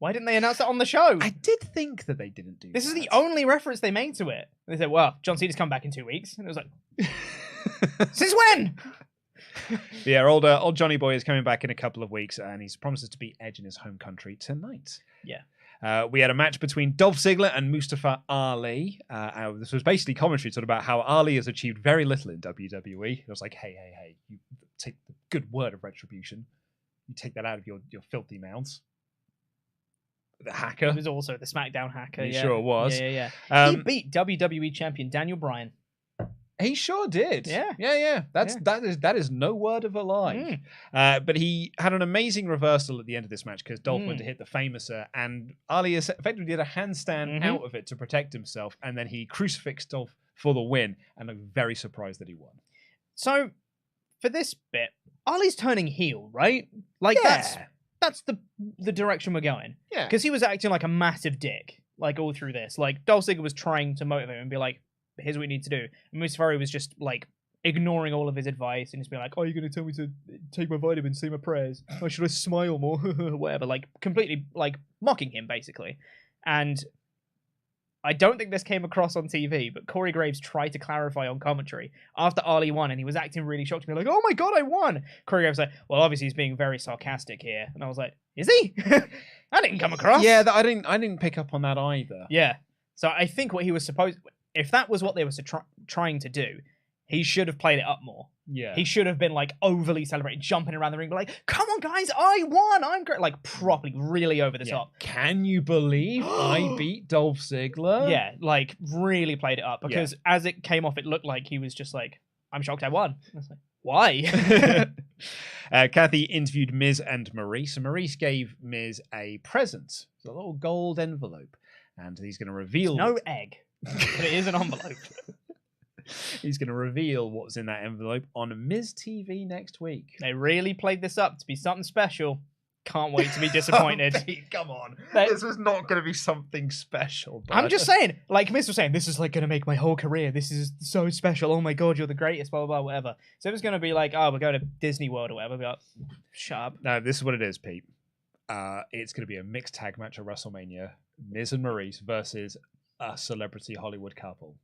Why didn't they announce that on the show? I did think that they didn't do This that. is the only reference they made to it. They said, well, John Cena's come back in 2 weeks. And it was like, since when? Yeah, old Johnny Boy is coming back in a couple of weeks, and he's promises to beat Edge in his home country tonight. Yeah. We had a match between Dolph Ziggler and Mustafa Ali. This was basically commentary sort of about how Ali has achieved very little in WWE. It was like, hey, you take the good word of retribution. You take that out of your filthy mouths. The hacker. He was also the SmackDown hacker. He sure was. Yeah. He beat WWE champion Daniel Bryan. He sure did. Yeah. That is no word of a lie. But he had an amazing reversal at the end of this match because Dolph went to hit the Famouser, and Ali effectively did a handstand out of it to protect himself, and then he crucifixed Dolph for the win, and I'm very surprised that he won. So, for this bit, Ali's turning heel, right? Like that's the direction we're going. Yeah. Because he was acting like a massive dick, like all through this. Like Dolph Ziggler was trying to motivate him and be like, here's what you need to do. And Mustafa was just like ignoring all of his advice and just being like, oh, you're going to tell me to take my vitamins, say my prayers. Or should I smile more? Whatever. Like, completely, like, mocking him, basically. And I don't think this came across on TV, but Corey Graves tried to clarify on commentary after Ali won, and he was acting really shocked to be like, oh my god, I won! Corey Graves was like, well, obviously he's being very sarcastic here. And I was like, is he? That didn't come across. Yeah, I didn't pick up on that either. Yeah. So I think what he was supposed... If that was what they were trying to do, he should have played it up more. Yeah. He should have been, like, overly celebrating, jumping around the ring, but like, come on, guys, I won! I'm great! Like, properly, really over the top. Can you believe I beat Dolph Ziggler? Yeah, like, really played it up. Because as it came off, it looked like he was just like, I'm shocked I won. I was like, why? Kathy interviewed Miz and Maurice, and Maurice gave Miz a present. It's a little gold envelope. And he's going to reveal... No egg, but it is an envelope. He's going to reveal what's in that envelope on Miz TV next week. They really played this up to be something special. Can't wait to be disappointed. Oh, Pete, come on. This was not going to be something special. Bud. I'm just saying, like Miz was saying, this is like going to make my whole career. This is so special. Oh my god, you're the greatest, blah, blah, blah, whatever. So it was going to be like, oh, we're going to Disney World or whatever. Be like, shut up. No, this is what it is, Pete. It's going to be a mixed tag match at WrestleMania. Miz and Maurice versus a celebrity Hollywood couple.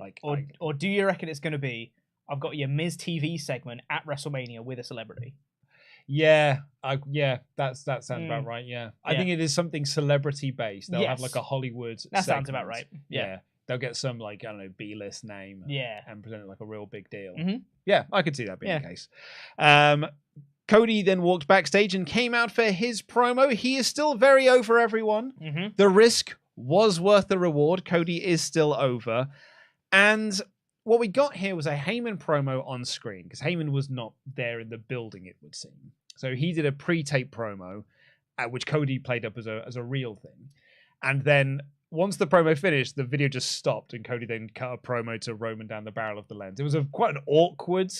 Like, or do you reckon it's going to be, I've got your Miz TV segment at WrestleMania with a celebrity? Yeah, that sounds about right. Yeah, I think it is something celebrity based. They'll have like a Hollywood. That sounds about right. Yeah, they'll get some like, I don't know, B-list name. And present it like a real big deal. Mm-hmm. Yeah, I could see that being the case. Cody then walked backstage and came out for his promo. He is still very over everyone. Mm-hmm. The risk was worth the reward. Cody is still over. And what we got here was a Heyman promo on screen, because Heyman was not there in the building, it would seem. So he did a pre-tape promo, which Cody played up as a real thing. And then once the promo finished, the video just stopped, and Cody then cut a promo to Roman down the barrel of the lens. It was quite an awkward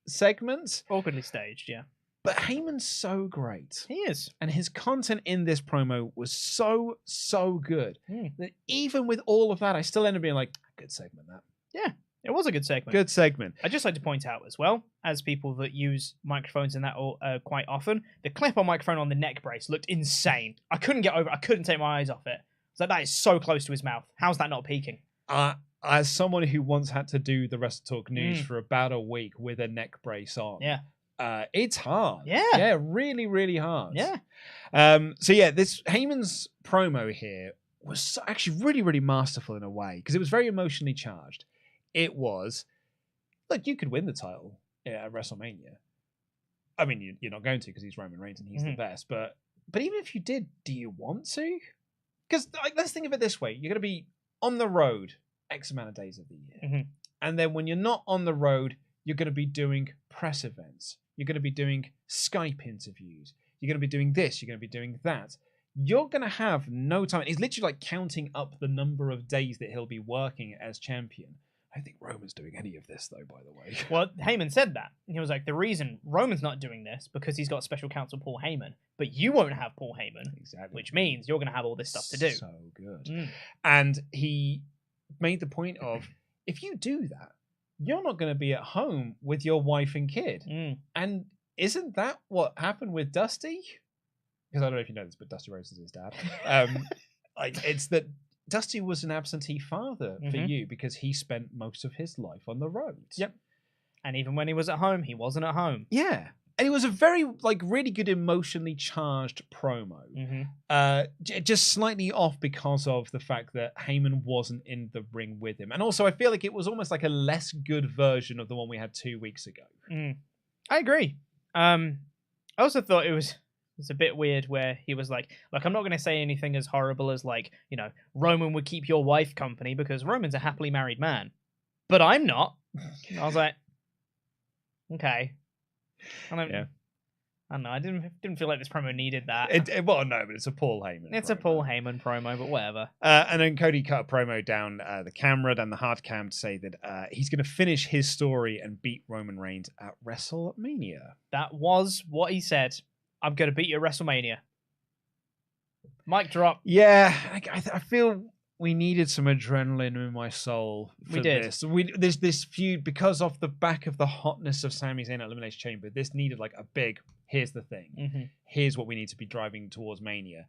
segment. Awkwardly staged, yeah. But Heyman's so great. He is. And his content in this promo was so good that even with all of that, I still end up being like, good segment, that. Yeah, it was a good segment. Good segment. I'd just like to point out as well, as people that use microphones in that quite often, the clip-on microphone on the neck brace looked insane. I couldn't get over it. I couldn't take my eyes off it. It's like, that is so close to his mouth. How's that not peaking? As someone who once had to do the WrestleTalk news for about a week with a neck brace on. Yeah. It's hard. Yeah. Really, really hard. Yeah. So yeah, this Heyman's promo here was actually really, really masterful in a way, because it was very emotionally charged. It was, look, you could win the title at WrestleMania. I mean, you're not going to, because he's Roman Reigns and he's the best. But even if you did, do you want to? Because let's think of it this way: you're going to be on the road X amount of days of the year, and then when you're not on the road, you're going to be doing press events. You're going to be doing Skype interviews. You're going to be doing this. You're going to be doing that. You're going to have no time. He's literally like counting up the number of days that he'll be working as champion. I don't think Roman's doing any of this, though, by the way. Well, Heyman said that. He was like, the reason Roman's not doing this because he's got special counsel Paul Heyman, but you won't have Paul Heyman. Exactly. Which means you're going to have all this stuff to do. So good. And he made the point of, if you do that, you're not going to be at home with your wife and kid. And isn't that what happened with Dusty? Because I don't know if you know this, but Dusty Rhodes is his dad. Like, it's that Dusty was an absentee father for you because he spent most of his life on the road. Yep. And even when he was at home, he wasn't at home. Yeah. And it was a very, like, really good emotionally charged promo. Just slightly off because of the fact that Heyman wasn't in the ring with him. And also, I feel like it was almost like a less good version of the one we had 2 weeks ago. I agree. I also thought it was a bit weird where he was like, look, I'm not going to say anything as horrible as, like, you know, Roman would keep your wife company because Roman's a happily married man. But I'm not. I was like, okay. I don't know. I didn't feel like this promo needed that. Well, no, but it's a Paul Heyman. It's a Paul Heyman promo, but whatever. And then Cody cut a promo down the camera, down the hard cam, to say that he's going to finish his story and beat Roman Reigns at WrestleMania. That was what he said. I'm going to beat you at WrestleMania. Mic drop. Yeah, I feel we needed some adrenaline in my soul for We did. this. This feud, because off the back of the hotness of Sami Zayn at Elimination Chamber, this needed like a big, here's the thing. Mm-hmm. Here's what we need to be driving towards Mania.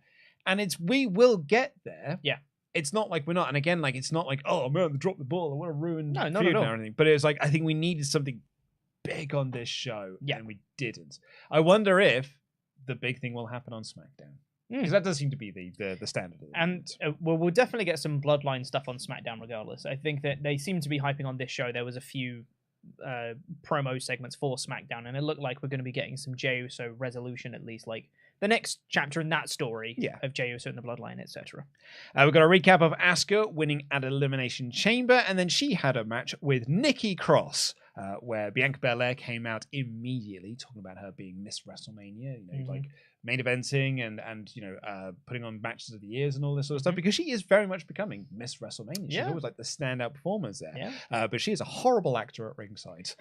And we will get there. Yeah. It's not like we're not. And again, like, it's not like, oh, I'm going to drop the ball. I want to ruin No, the not feud at all. and everything. But it was like, I think we needed something big on this show. Yeah. And we didn't. I wonder if the big thing will happen on SmackDown. Because that does seem to be the standard. And we'll definitely get some Bloodline stuff on SmackDown regardless. I think that they seem to be hyping on this show. There was a few promo segments for SmackDown, and it looked like we're going to be getting some Jey Uso resolution, at least like the next chapter in that story of Jey Uso and the Bloodline, etc. We've got a recap of Asuka winning at Elimination Chamber, and then she had a match with Nikki Cross, where Bianca Belair came out immediately talking about her being Miss WrestleMania, like main eventing and putting on matches of the years and all this sort of stuff, because she is very much becoming Miss WrestleMania. She's always like the standout performers there. But she is a horrible actor at ringside.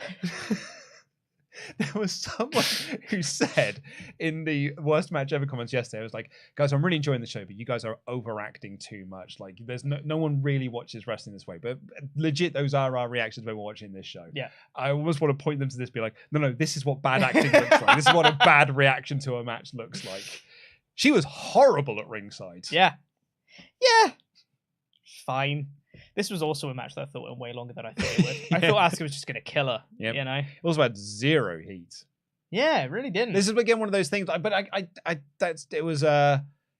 There was someone who said in the worst match ever comments yesterday, I was like, guys, I'm really enjoying the show, but you guys are overacting too much. Like, there's no one really watches wrestling this way. But legit, those are our reactions when we're watching this show. Yeah. I almost want to point them to this, be like, no, this is what bad acting looks like. This is what a bad reaction to a match looks like. She was horrible at ringside. Yeah. Fine. This was also a match that I thought went way longer than I thought it would. I thought Asuka was just going to kill her. Yep. You know, it also had zero heat. Yeah, it really didn't. This is again one of those things. But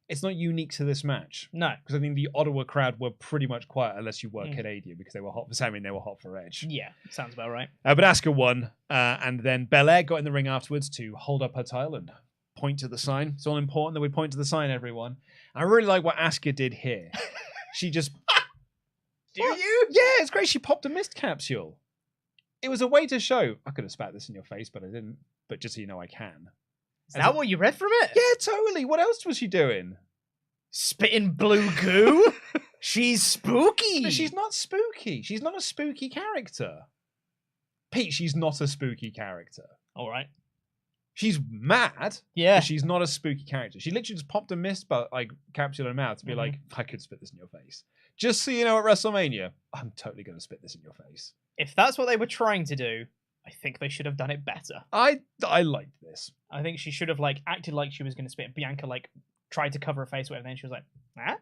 it's not unique to this match. No, because I think the Ottawa crowd were pretty much quiet, unless you were Canadian, because they were hot for Sami and they were hot for Edge. Yeah, sounds about right. But Asuka won, and then Belair got in the ring afterwards to hold up her title and point to the sign. It's all important that we point to the sign, everyone. I really like what Asuka did here. She just. Do you? Yeah, it's great. She popped a mist capsule. It was a way to show, I could have spat this in your face, but I didn't. But just so you know, I can. Is that what you read from it? Yeah, totally. What else was she doing? Spitting blue goo? She's spooky. But she's not spooky. She's not a spooky character. Pete, she's not a spooky character. All right. She's mad. Yeah. But she's not a spooky character. She literally just popped a mist capsule in her mouth to be like, I could spit this in your face. Just so you know, at WrestleMania, I'm totally going to spit this in your face. If that's what they were trying to do, I think they should have done it better. I liked this. I think she should have acted like she was going to spit. Bianca tried to cover her face, whatever. Then she was like, "Ah,"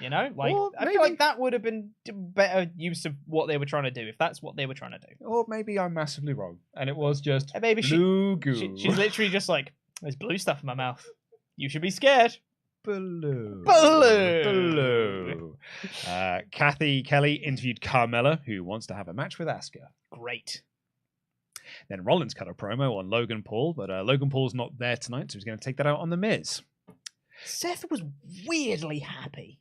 you know. I feel like that would have been better use of what they were trying to do, if that's what they were trying to do. Or maybe I'm massively wrong, and it was just maybe blue goo. She's literally just like, "There's blue stuff in my mouth. You should be scared." Blue. Blue. Kathy Kelly interviewed Carmella, who wants to have a match with Asuka. Great. Then Rollins cut a promo on Logan Paul, but Logan Paul's not there tonight, so he's going to take that out on The Miz. Seth was weirdly happy.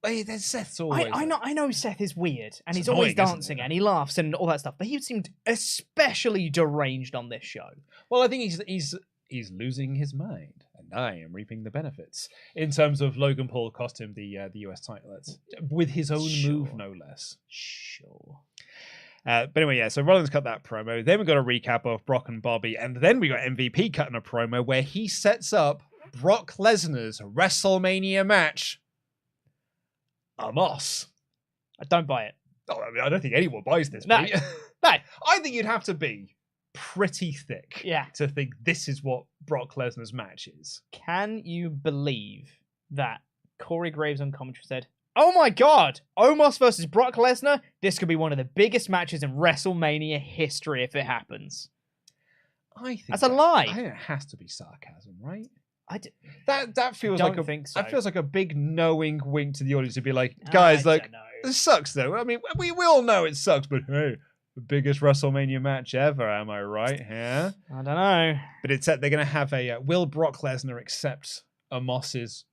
Hey, there's Seth's always. I know Seth is weird, and he's always dancing, and he laughs and all that stuff, but he seemed especially deranged on this show. Well, I think he's losing his mind. I am reaping the benefits in terms of Logan Paul cost him the US title with his own move, no less. Sure. But anyway, yeah. So Rollins cut that promo. Then we got a recap of Brock and Bobby, and then we got MVP cutting a promo where he sets up Brock Lesnar's WrestleMania match. Omos. I don't buy it. Oh, I mean, I don't think anyone buys this. No. No. I think you'd have to be pretty thick to think this is what Brock Lesnar's match is. Can you believe that Corey Graves on commentary said, "Oh my god, Omos versus Brock Lesnar, this could be one of the biggest matches in WrestleMania history if it happens." I think that's a lie. I think it has to be sarcasm, right? That feels don't like think so. That feels like a big knowing wink to the audience to be like, guys, this sucks though. I mean, we all know it sucks, but hey, the biggest WrestleMania match ever, am I right? Yeah. I don't know. But it's they're going to have a will Brock Lesnar accept Omos's?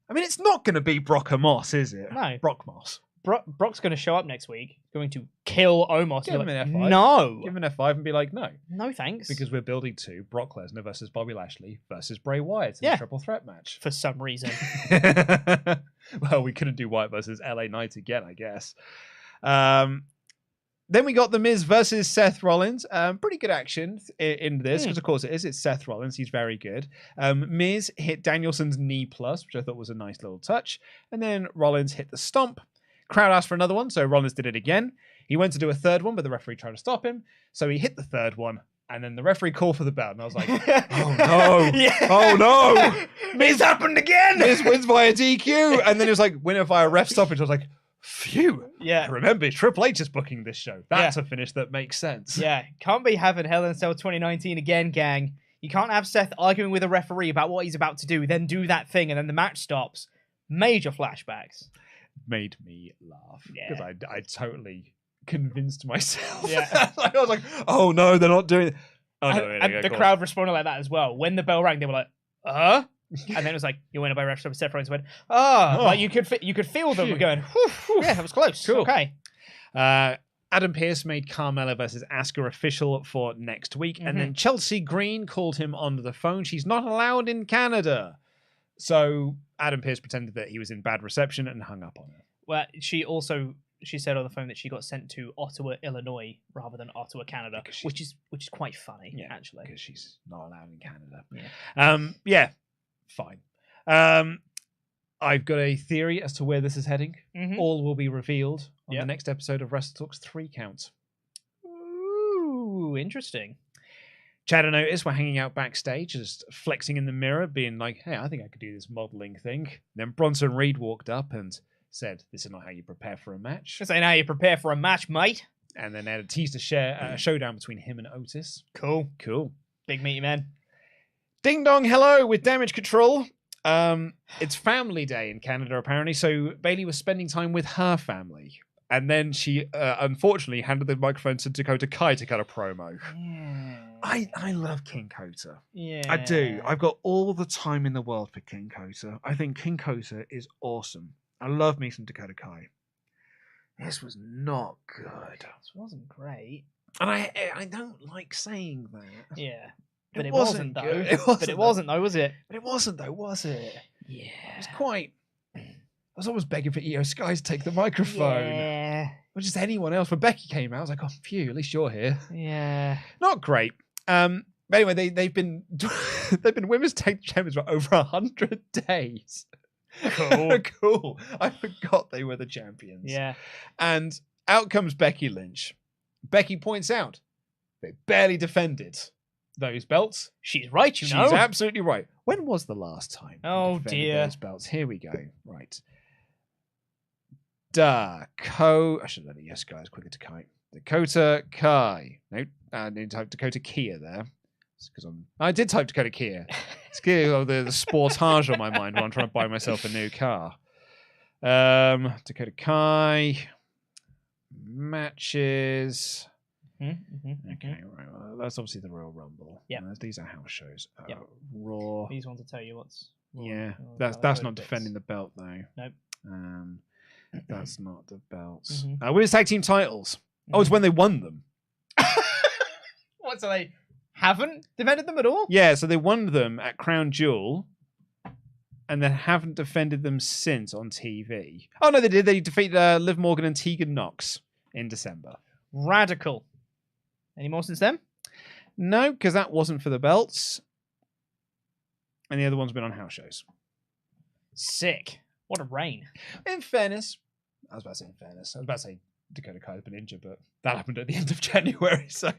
I mean, it's not going to be Brock Omos, is it? No. Brock Moss. Brock's going to show up next week, going to kill Omos. Give him an F5. No. Give him an F5 and be like, no. No, thanks. Because we're building to Brock Lesnar versus Bobby Lashley versus Bray Wyatt in a triple threat match. For some reason. Well, we couldn't do Wyatt versus LA Knight again, I guess. Then we got The Miz versus Seth Rollins. Pretty good action in this, because of course it is. It's Seth Rollins. He's very good. Miz hit Danielson's knee plus, which I thought was a nice little touch. And then Rollins hit the stomp. Crowd asked for another one, so Rollins did it again. He went to do a third one, but the referee tried to stop him. So he hit the third one. And then the referee called for the belt. And I was like, oh no. Yeah. Oh no. Miz happened again. Miz wins via DQ. And then it was like, winner via ref stoppage. I was like, phew. Yeah. Remember, Triple H is booking this show. That's a finish that makes sense. Yeah. Can't be having Hell in a Cell 2019 again, gang. You can't have Seth arguing with a referee about what he's about to do, then do that thing, and then the match stops. Major flashbacks. Made me laugh. Yeah. Because I totally convinced myself. Yeah. I was like, oh no, they're not doing it. Oh, no, and the crowd responded like that as well. When the bell rang, they were like, and then it was like, you win it by ref stop. Seth Rollins went, like you could feel them going, whew, yeah, that was close. Cool. Okay. Adam Pearce made Carmella versus Asuka official for next week, and then Chelsea Green called him onto the phone. She's not allowed in Canada. So Adam Pearce pretended that he was in bad reception and hung up on her. Well, she said on the phone that she got sent to Ottawa, Illinois, rather than Ottawa, Canada, which is quite funny, actually, because she's not allowed in Canada. Yeah. Fine. I've got a theory as to where this is heading. All will be revealed on the next episode of WrestleTalk's 3 Count. Ooh, interesting. Chad and Otis were hanging out backstage, just flexing in the mirror, being like, hey, I think I could do this modeling thing. Then Bronson Reed walked up and said, this is not how you prepare for a match. This ain't how you prepare for a match, mate. And then they had a tease to share a showdown between him and Otis. Cool. Big meaty man. Ding dong hello with Damage Control. It's family day in Canada, apparently, so Bayley was spending time with her family. And then she, unfortunately, handed the microphone to Dakota Kai to cut a promo. Yeah. I love King Kota. Yeah. I do. I've got all the time in the world for King Kota. I think King Kota is awesome. I love me some Dakota Kai. This was not good. This wasn't great. And I don't like saying that. Yeah. But it wasn't though. But it wasn't though, was it? But it wasn't though, was it? Yeah. It was quite... I was almost begging for Io Sky to take the microphone. Yeah. Or just anyone else. When Becky came out, I was like, oh, phew, at least you're here. Yeah. Not great. But anyway, they've been women's tag champions for over 100 days. Cool. Cool. I forgot they were the champions. Yeah. And out comes Becky Lynch. Becky points out they barely defended those belts. She's right, She's absolutely right. When was the last time? Oh, they defended dear. Those belts. Here we go. Right. I should have done it. Yes, guys, quicker to Kai. Dakota Kai. No, I didn't type Dakota Kia there. Because I did type Dakota Kia. It's the Sportage on my mind while I'm trying to buy myself a new car. Dakota Kai. Matches. Okay, right. Well, that's obviously the Royal Rumble. Yeah. These are house shows. Raw. These ones will tell you what's... Yeah. That's not defending the belt, though. Nope. That's not the belts. Women's tag team titles. Oh, it's when they won them. What, so they haven't defended them at all? Yeah, so they won them at Crown Jewel and then haven't defended them since on TV. Oh, no, they did. They defeated Liv Morgan and Tegan Nox in December. Radical. Any more since then? No, because that wasn't for the belts. And the other one's been on house shows. Sick. What a reign. In fairness, I was about to say Dakota Kai has been injured, but that happened at the end of January. So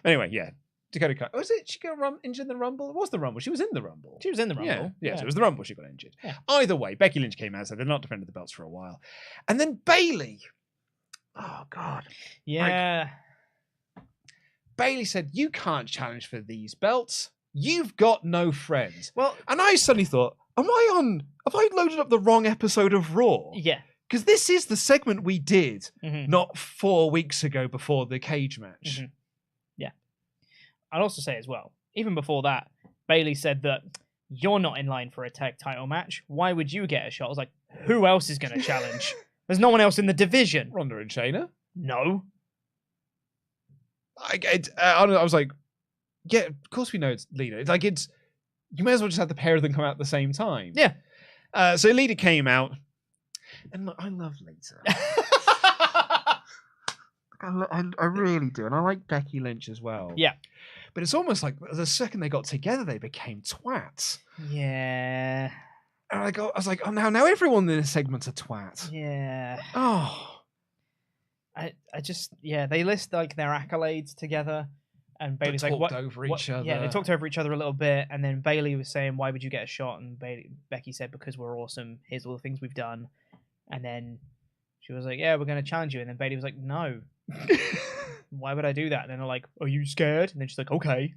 anyway, yeah. Dakota Kai. Was it she got injured in the Rumble? It was the Rumble. She was in the Rumble. She was in the Rumble. Yeah. So it was the Rumble she got injured. Yeah. Either way, Becky Lynch came out and said they've not defended the belts for a while. And then Bayley. Oh, God. Yeah. Bayley said, you can't challenge for these belts. You've got no friends. Well, and I suddenly thought, have I loaded up the wrong episode of Raw? Yeah. Because this is the segment we did not 4 weeks ago before the cage match. Yeah. I'd also say as well, even before that, Bayley said that you're not in line for a tag title match. Why would you get a shot? I was like, who else is going to challenge? There's no one else in the division. Ronda and Shayna? No. I was like, yeah, of course we know it's Lita. It's like you may as well just have the pair of them come out at the same time. Yeah. So Lita came out, and look, I love Lita. I really do, and I like Becky Lynch as well. Yeah. But it's almost like the second they got together, they became twats. Yeah. And I was like, oh, now everyone in this segment's a twat. Yeah. Oh. I just, they list like their accolades together, and Bailey's like, what? Over each other. Yeah, they talked over each other a little bit, and then Bailey was saying, why would you get a shot? And Becky said, because we're awesome. Here's all the things we've done. And then she was like, yeah, we're going to challenge you. And then Bailey was like, no. Why would I do that? And then they're like, are you scared? And then she's like, okay.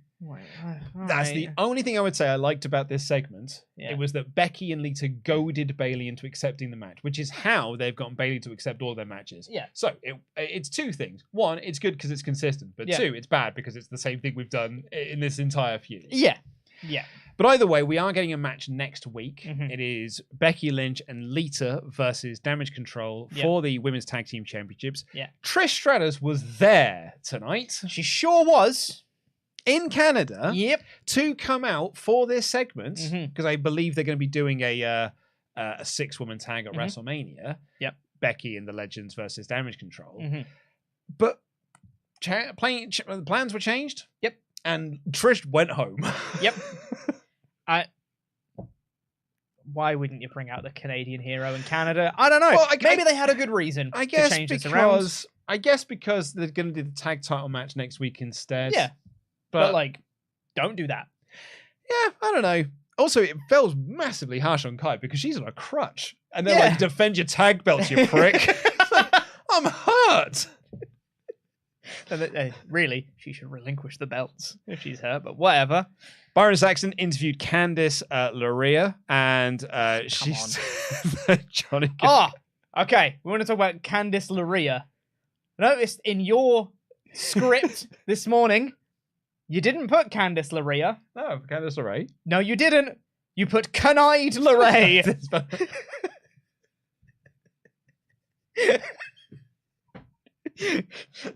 That's the only thing I would say I liked about this segment. Yeah. It was that Becky and Lita goaded Bailey into accepting the match, which is how they've gotten Bailey to accept all their matches. Yeah. So it's two things. One, it's good because it's consistent. But two, it's bad because it's the same thing we've done in this entire feud. Yeah. Yeah. But either way, we are getting a match next week. Mm-hmm. It is Becky Lynch and Lita versus Damage Control for the Women's Tag Team Championships. Yeah. Trish Stratus was there tonight. She sure was. In Canada. Yep. To come out for this segment, because I believe they're going to be doing a 6-woman tag at WrestleMania. Yep. Becky and the Legends versus Damage Control. Mm-hmm. But plans were changed. Yep. And Trish went home. Yep. Why wouldn't you bring out the Canadian hero in Canada? I don't know. Well, maybe they had a good reason to change this around. I guess because they're going to do the tag title match next week instead. Yeah. But like, don't do that. Yeah, I don't know. Also, it feels massively harsh on Kai because she's on a crutch. And they're like, defend your tag belt, you prick. Like, I'm hurt. Really, she should relinquish the belts if she's hurt, but whatever. Byron Saxton interviewed Candice Rhea, and she said Johnny. Okay. We want to talk about Candice Rhea. Noticed in your script this morning, you didn't put Candice Rhea. No, Candice Rhea. No, you didn't. You put Canide Rhea.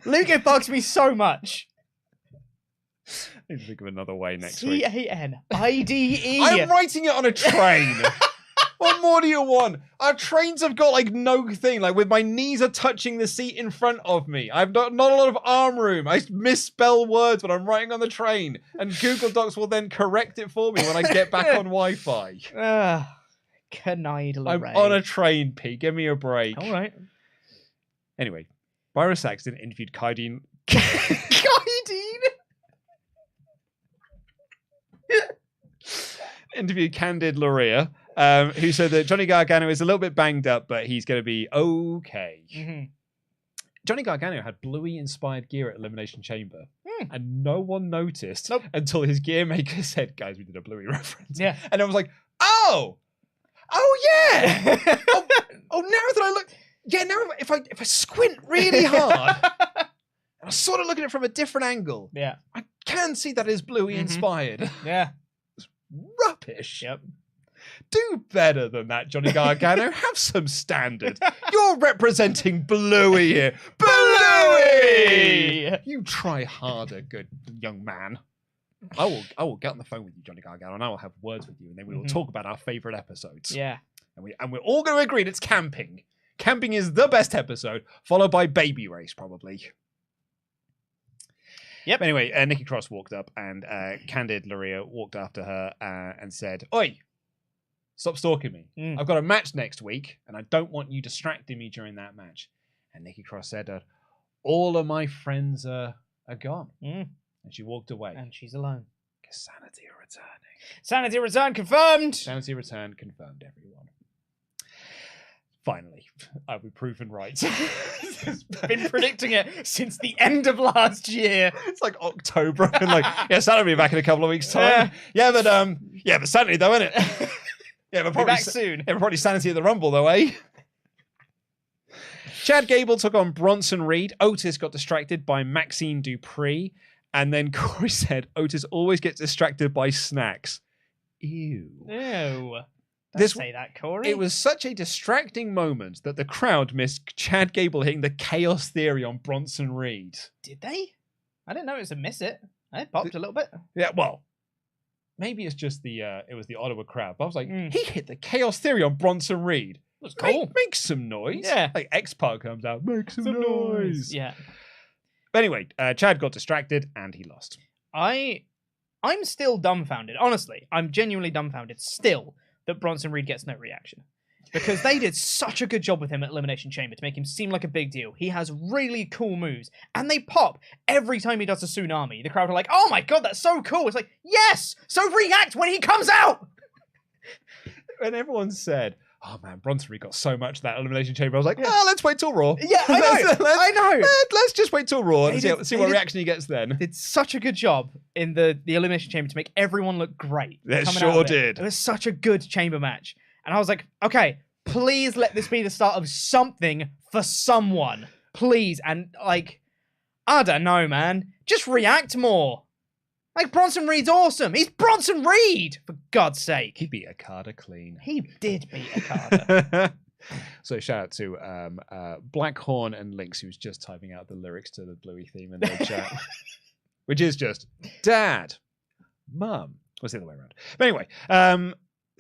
Luke, it bugs me so much. I need to think of another way next week. CANIDE. I'm writing it on a train. What more do you want? Our trains have got like no thing. Like with my knees are touching the seat in front of me. I've not a lot of arm room. I misspell words when I'm writing on the train. And Google Docs will then correct it for me when I get back on Wi-Fi. Canide. I'm on a train, Pete. Give me a break. All right. Anyway, Byron Saxton interviewed Kaideen. Interviewed Candid Rhea, who said that Johnny Gargano is a little bit banged up, but he's going to be okay. Mm-hmm. Johnny Gargano had Bluey-inspired gear at Elimination Chamber, and no one noticed until his gear maker said, guys, we did a Bluey reference. Yeah. And I was like, oh yeah! now that I look... Yeah, now if I squint really hard, and I sort of look at it from a different angle, I can see that it is Bluey-inspired. Yeah. Rubbish. Yep. Do better than that, Johnny Gargano. Have some standard. You're representing Bluey here. Bluey! You try harder, good young man. I will get on the phone with you, Johnny Gargano, and I will have words with you, and then we will talk about our favorite episodes. Yeah. And we're all going to agree that it's camping. Camping is the best episode, followed by Baby Race, probably. Yep. Anyway, Nikki Cross walked up, and Candid Rhea walked after her and said, "Oi, stop stalking me. I've got a match next week, and I don't want you distracting me during that match." And Nikki Cross said, "All of my friends are gone." And she walked away. And she's alone. Because sanity are returning. Sanity return confirmed! Sanity return confirmed, everyone. Finally, I'll be proven right. Been predicting it since the end of last year. It's like October. And like, Sanity will be back in a couple of weeks' time. Yeah, but Sanity though, isn't it? Yeah, but probably back soon. Yeah, but probably Sanity at the Rumble though, eh? Chad Gable took on Bronson Reed. Otis got distracted by Maxine Dupree. And then Corey said, Otis always gets distracted by snacks. Ew. Don't say that, Corey. It was such a distracting moment that the crowd missed Chad Gable hitting the Chaos Theory on Bronson Reed. Did they? I didn't notice him miss it. I popped a little bit. Yeah, well, maybe it's just it was the Ottawa crowd. But I was like, he hit the Chaos Theory on Bronson Reed. It was cool. Make some noise. Yeah. Like X-Pac comes out, make some noise. Yeah. But anyway, Chad got distracted and he lost. I'm still dumbfounded. Honestly, I'm genuinely dumbfounded still that Bronson Reed gets no reaction. Because they did such a good job with him at Elimination Chamber to make him seem like a big deal. He has really cool moves. And they pop every time he does a tsunami. The crowd are like, oh my god, that's so cool. It's like, yes! So react when he comes out! And everyone said, oh man, Bronson Reed got so much that Elimination Chamber. I was like, let's wait till Raw. Yeah, I know. I know. Let's just wait till Raw and see what reaction he gets then. Did such a good job in the Elimination Chamber to make everyone look great. They sure did. It was such a good chamber match. And I was like, okay, please let this be the start of something for someone. Please. And like, I don't know, man. Just react more. Like, Bronson Reed's awesome. He's Bronson Reed, for God's sake. He beat Okada clean. He did beat Okada. So shout out to Blackhorn and Lynx, who's just typing out the lyrics to the Bluey theme in their chat. Which is just, Dad, Mum. What's the other way around? But anyway,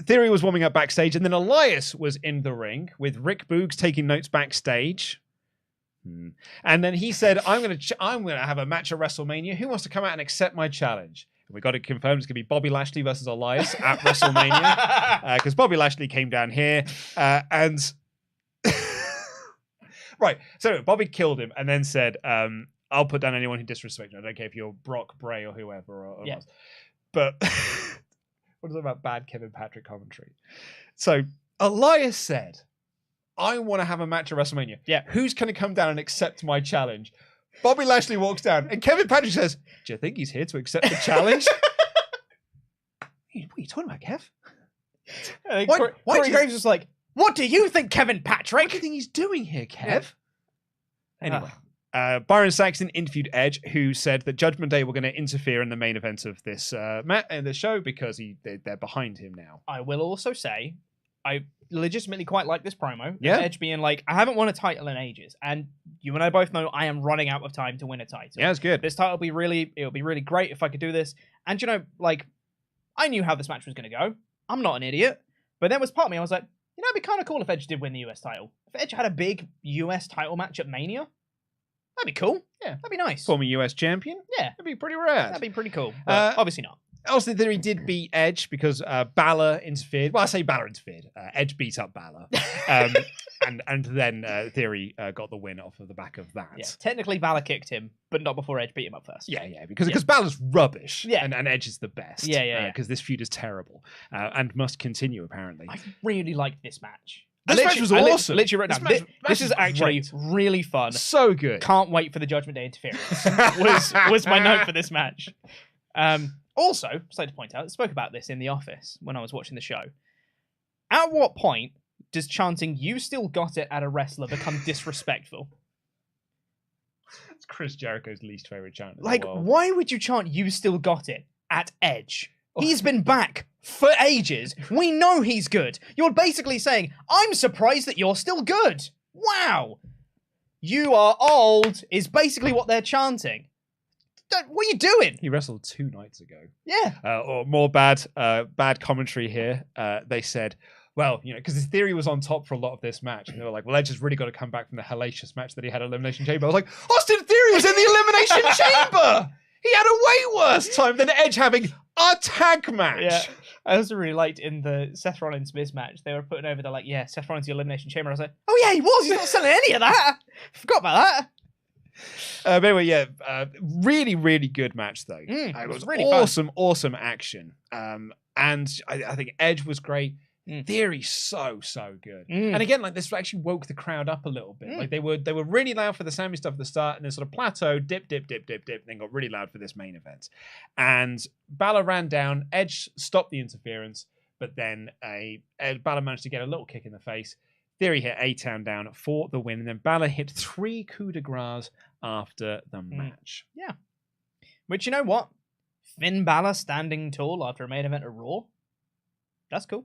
Theory was warming up backstage, and then Elias was in the ring with Rick Boogs taking notes backstage. And then he said, I'm gonna have a match at WrestleMania. Who wants to come out and accept my challenge? And we got it confirmed. It's gonna be Bobby Lashley versus Elias at WrestleMania, because Bobby Lashley came down here and right. So Bobby killed him and then said, "I'll put down anyone who disrespects me. I don't care if you're Brock, Bray, or whoever." Or yeah. But what is it about bad Kevin Patrick commentary? So Elias said, I want to have a match at WrestleMania. Yeah. Who's going to come down and accept my challenge? Bobby Lashley walks down, and Kevin Patrick says, do you think he's here to accept the challenge? What are you talking about, Kev? Corey Graves was like, what do you think, Kevin Patrick? What do you think he's doing here, Kev? Yeah. Anyway. Byron Saxton interviewed Edge, who said that Judgment Day were going to interfere in the main event of this the show because they're behind him now. I will also say, I legitimately quite like this promo. Yeah. Edge being like, I haven't won a title in ages, and you and I both know I am running out of time to win a title. Yeah, it's good. This title it would be really great if I could do this. And you know, like, I knew how this match was going to go. I'm not an idiot. But then was part of me, I was like, you know, it'd be kind of cool if Edge did win the US title. If Edge had a big US title match at Mania, that'd be cool. Yeah. That'd be nice. Former US champion? Yeah. That'd be pretty rad. That'd be pretty cool. But obviously not. Austin Theory did beat Edge because Balor interfered. Well, I say Balor interfered. Edge beat up Balor. And then Theory got the win off of the back of that. Yeah. Technically, Balor kicked him, but not before Edge beat him up first. Yeah, because Balor's rubbish. Yeah. And Edge is the best. Yeah. Because this feud is terrible and must continue, apparently. I really liked this match. This match was awesome. Literally wrote down. This is actually really fun. So good. Can't wait for the Judgment Day interference. was my note for this match. Also, I'd like to point out, I spoke about this in the office when I was watching the show. At what point does chanting "You still got it" at a wrestler become disrespectful? It's Chris Jericho's least favorite chant. Like, why would you chant "You still got it" at Edge? He's been back for ages. We know he's good. You're basically saying, I'm surprised that you're still good. Wow. You are old is basically what they're chanting. What are you doing? He wrestled 2 nights ago. Yeah. Or more bad commentary here. They said, well, you know, because his Theory was on top for a lot of this match. And they were like, well, Edge has really got to come back from the hellacious match that he had at Elimination Chamber. I was like, Austin Theory was in the Elimination Chamber! He had a way worse time than Edge having a tag match. Yeah. I also really liked in the Seth Rollins Miz match, they were putting over, they're like, yeah, Seth Rollins the Elimination Chamber. I was like, oh yeah, he was. He's not selling any of that. Forgot about that. But anyway, yeah, really, really good match though. It was really awesome action. And I think Edge was great. Theory so good. And again, like this actually woke the crowd up a little bit. Like they were really loud for the Sami stuff at the start, and then sort of plateau, dip, and then got really loud for this main event. And Balor ran down. Edge stopped the interference, but then Balor managed to get a little kick in the face. Theory hit A-Town down for the win, and then Balor hit 3 coups de grace after the match. Yeah. Which, you know what? Finn Balor standing tall after a main event at Raw. That's cool.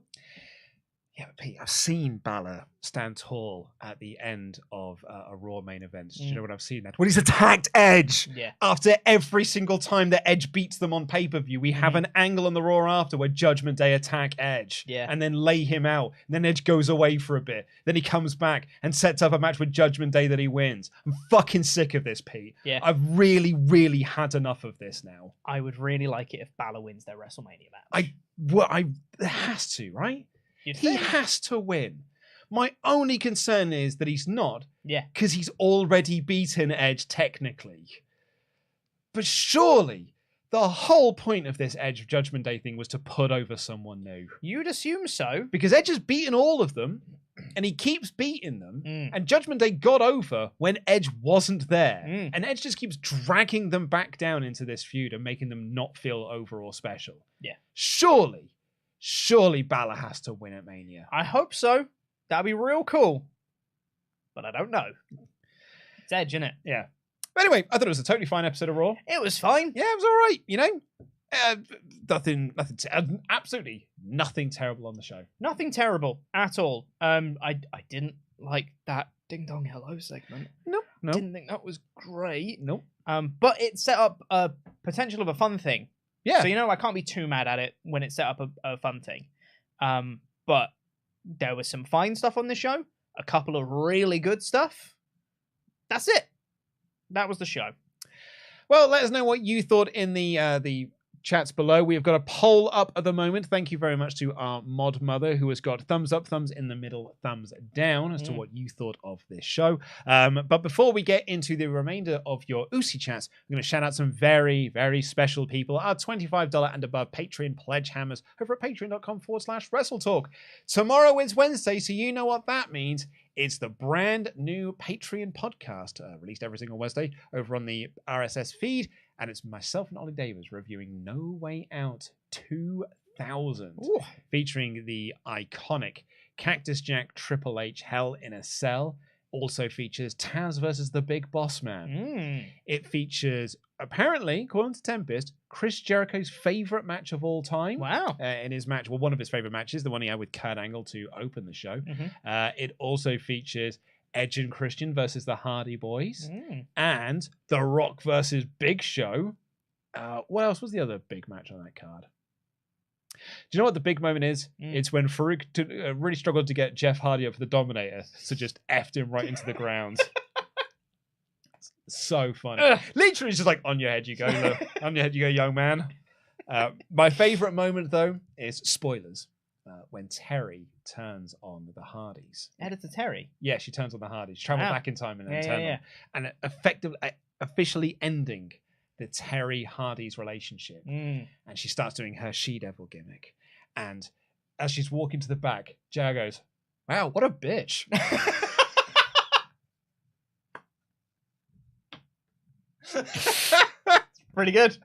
Yeah, Pete, I've seen Balor stand tall at the end of a Raw main event. Do you know what I've seen that? When he's attacked Edge. Yeah. After every single time that Edge beats them on pay-per-view, we have an angle on the Raw after where Judgment Day attack Edge. Yeah. And then lay him out. And then Edge goes away for a bit. Then he comes back and sets up a match with Judgment Day that he wins. I'm fucking sick of this, Pete. Yeah. I've really, really had enough of this now. I would really like it if Balor wins their WrestleMania match. It has to, right? You'd He think. has to win. My only concern is that he's not. Yeah. Because he's already beaten Edge technically. But surely the whole point of this Edge Judgment Day thing was to put over someone new. You'd assume so. Because Edge has beaten all of them, and he keeps beating them. And Judgment Day got over when Edge wasn't there. And Edge just keeps dragging them back down into this feud and making them not feel over or special. Yeah. Surely Balor has to win at Mania. I hope so. That'd be real cool. But I don't know. It's Edge, innit? Yeah. But anyway, I thought it was a totally fine episode of Raw. It was fine. Yeah, it was all right, you know. Absolutely nothing terrible on the show. Nothing terrible at all. I didn't like that Ding Dong Hello segment. Nope. Didn't think that was great. Nope. But it set up a potential of a fun thing. Yeah. So, I can't be too mad at it when it set up a fun thing. But there was some fine stuff on the show. A couple of really good stuff. That's it. That was the show. Well, let us know what you thought in the chats below. We have got a poll up at the moment. Thank you very much to our mod mother who has got thumbs up, thumbs in the middle, thumbs down as to what you thought of this show. But before we get into the remainder of your UceyChats, I'm going to shout out some very, very special people. Our $25 and above Patreon Pledgehammers over at patreon.com/WrestleTalk. Tomorrow is Wednesday, so you know what that means. It's the brand new Patreon podcast, released every single Wednesday over on the RSS feed. And it's myself and Ollie Davis reviewing No Way Out 2000, featuring the iconic Cactus Jack Triple H Hell in a Cell. Also features Taz versus the Big Boss Man. It features, apparently, according to Tempest, Chris Jericho's favorite match of all time. Wow. In his match, one of his favorite matches, the one he had with Kurt Angle to open the show. It also features Edge and Christian versus the Hardy Boys, and The Rock versus Big Show. What else was the other big match on that card? Do you know what the big moment is? It's when Farouk really struggled to get Jeff Hardy up for the Dominator, so just effed him right into the ground. So funny. Literally, it's just like, on your head you go, look. On your head you go, young man. My favorite moment, though, is spoilers. When Terry turns on the Hardys. Editor Terry? Yeah, she turns on the Hardys. She travels back in time and then turns on. And effectively, officially ending the Terry Hardys relationship. And she starts doing her She-Devil gimmick. And as she's walking to the back, JR goes, wow, what a bitch. Pretty good.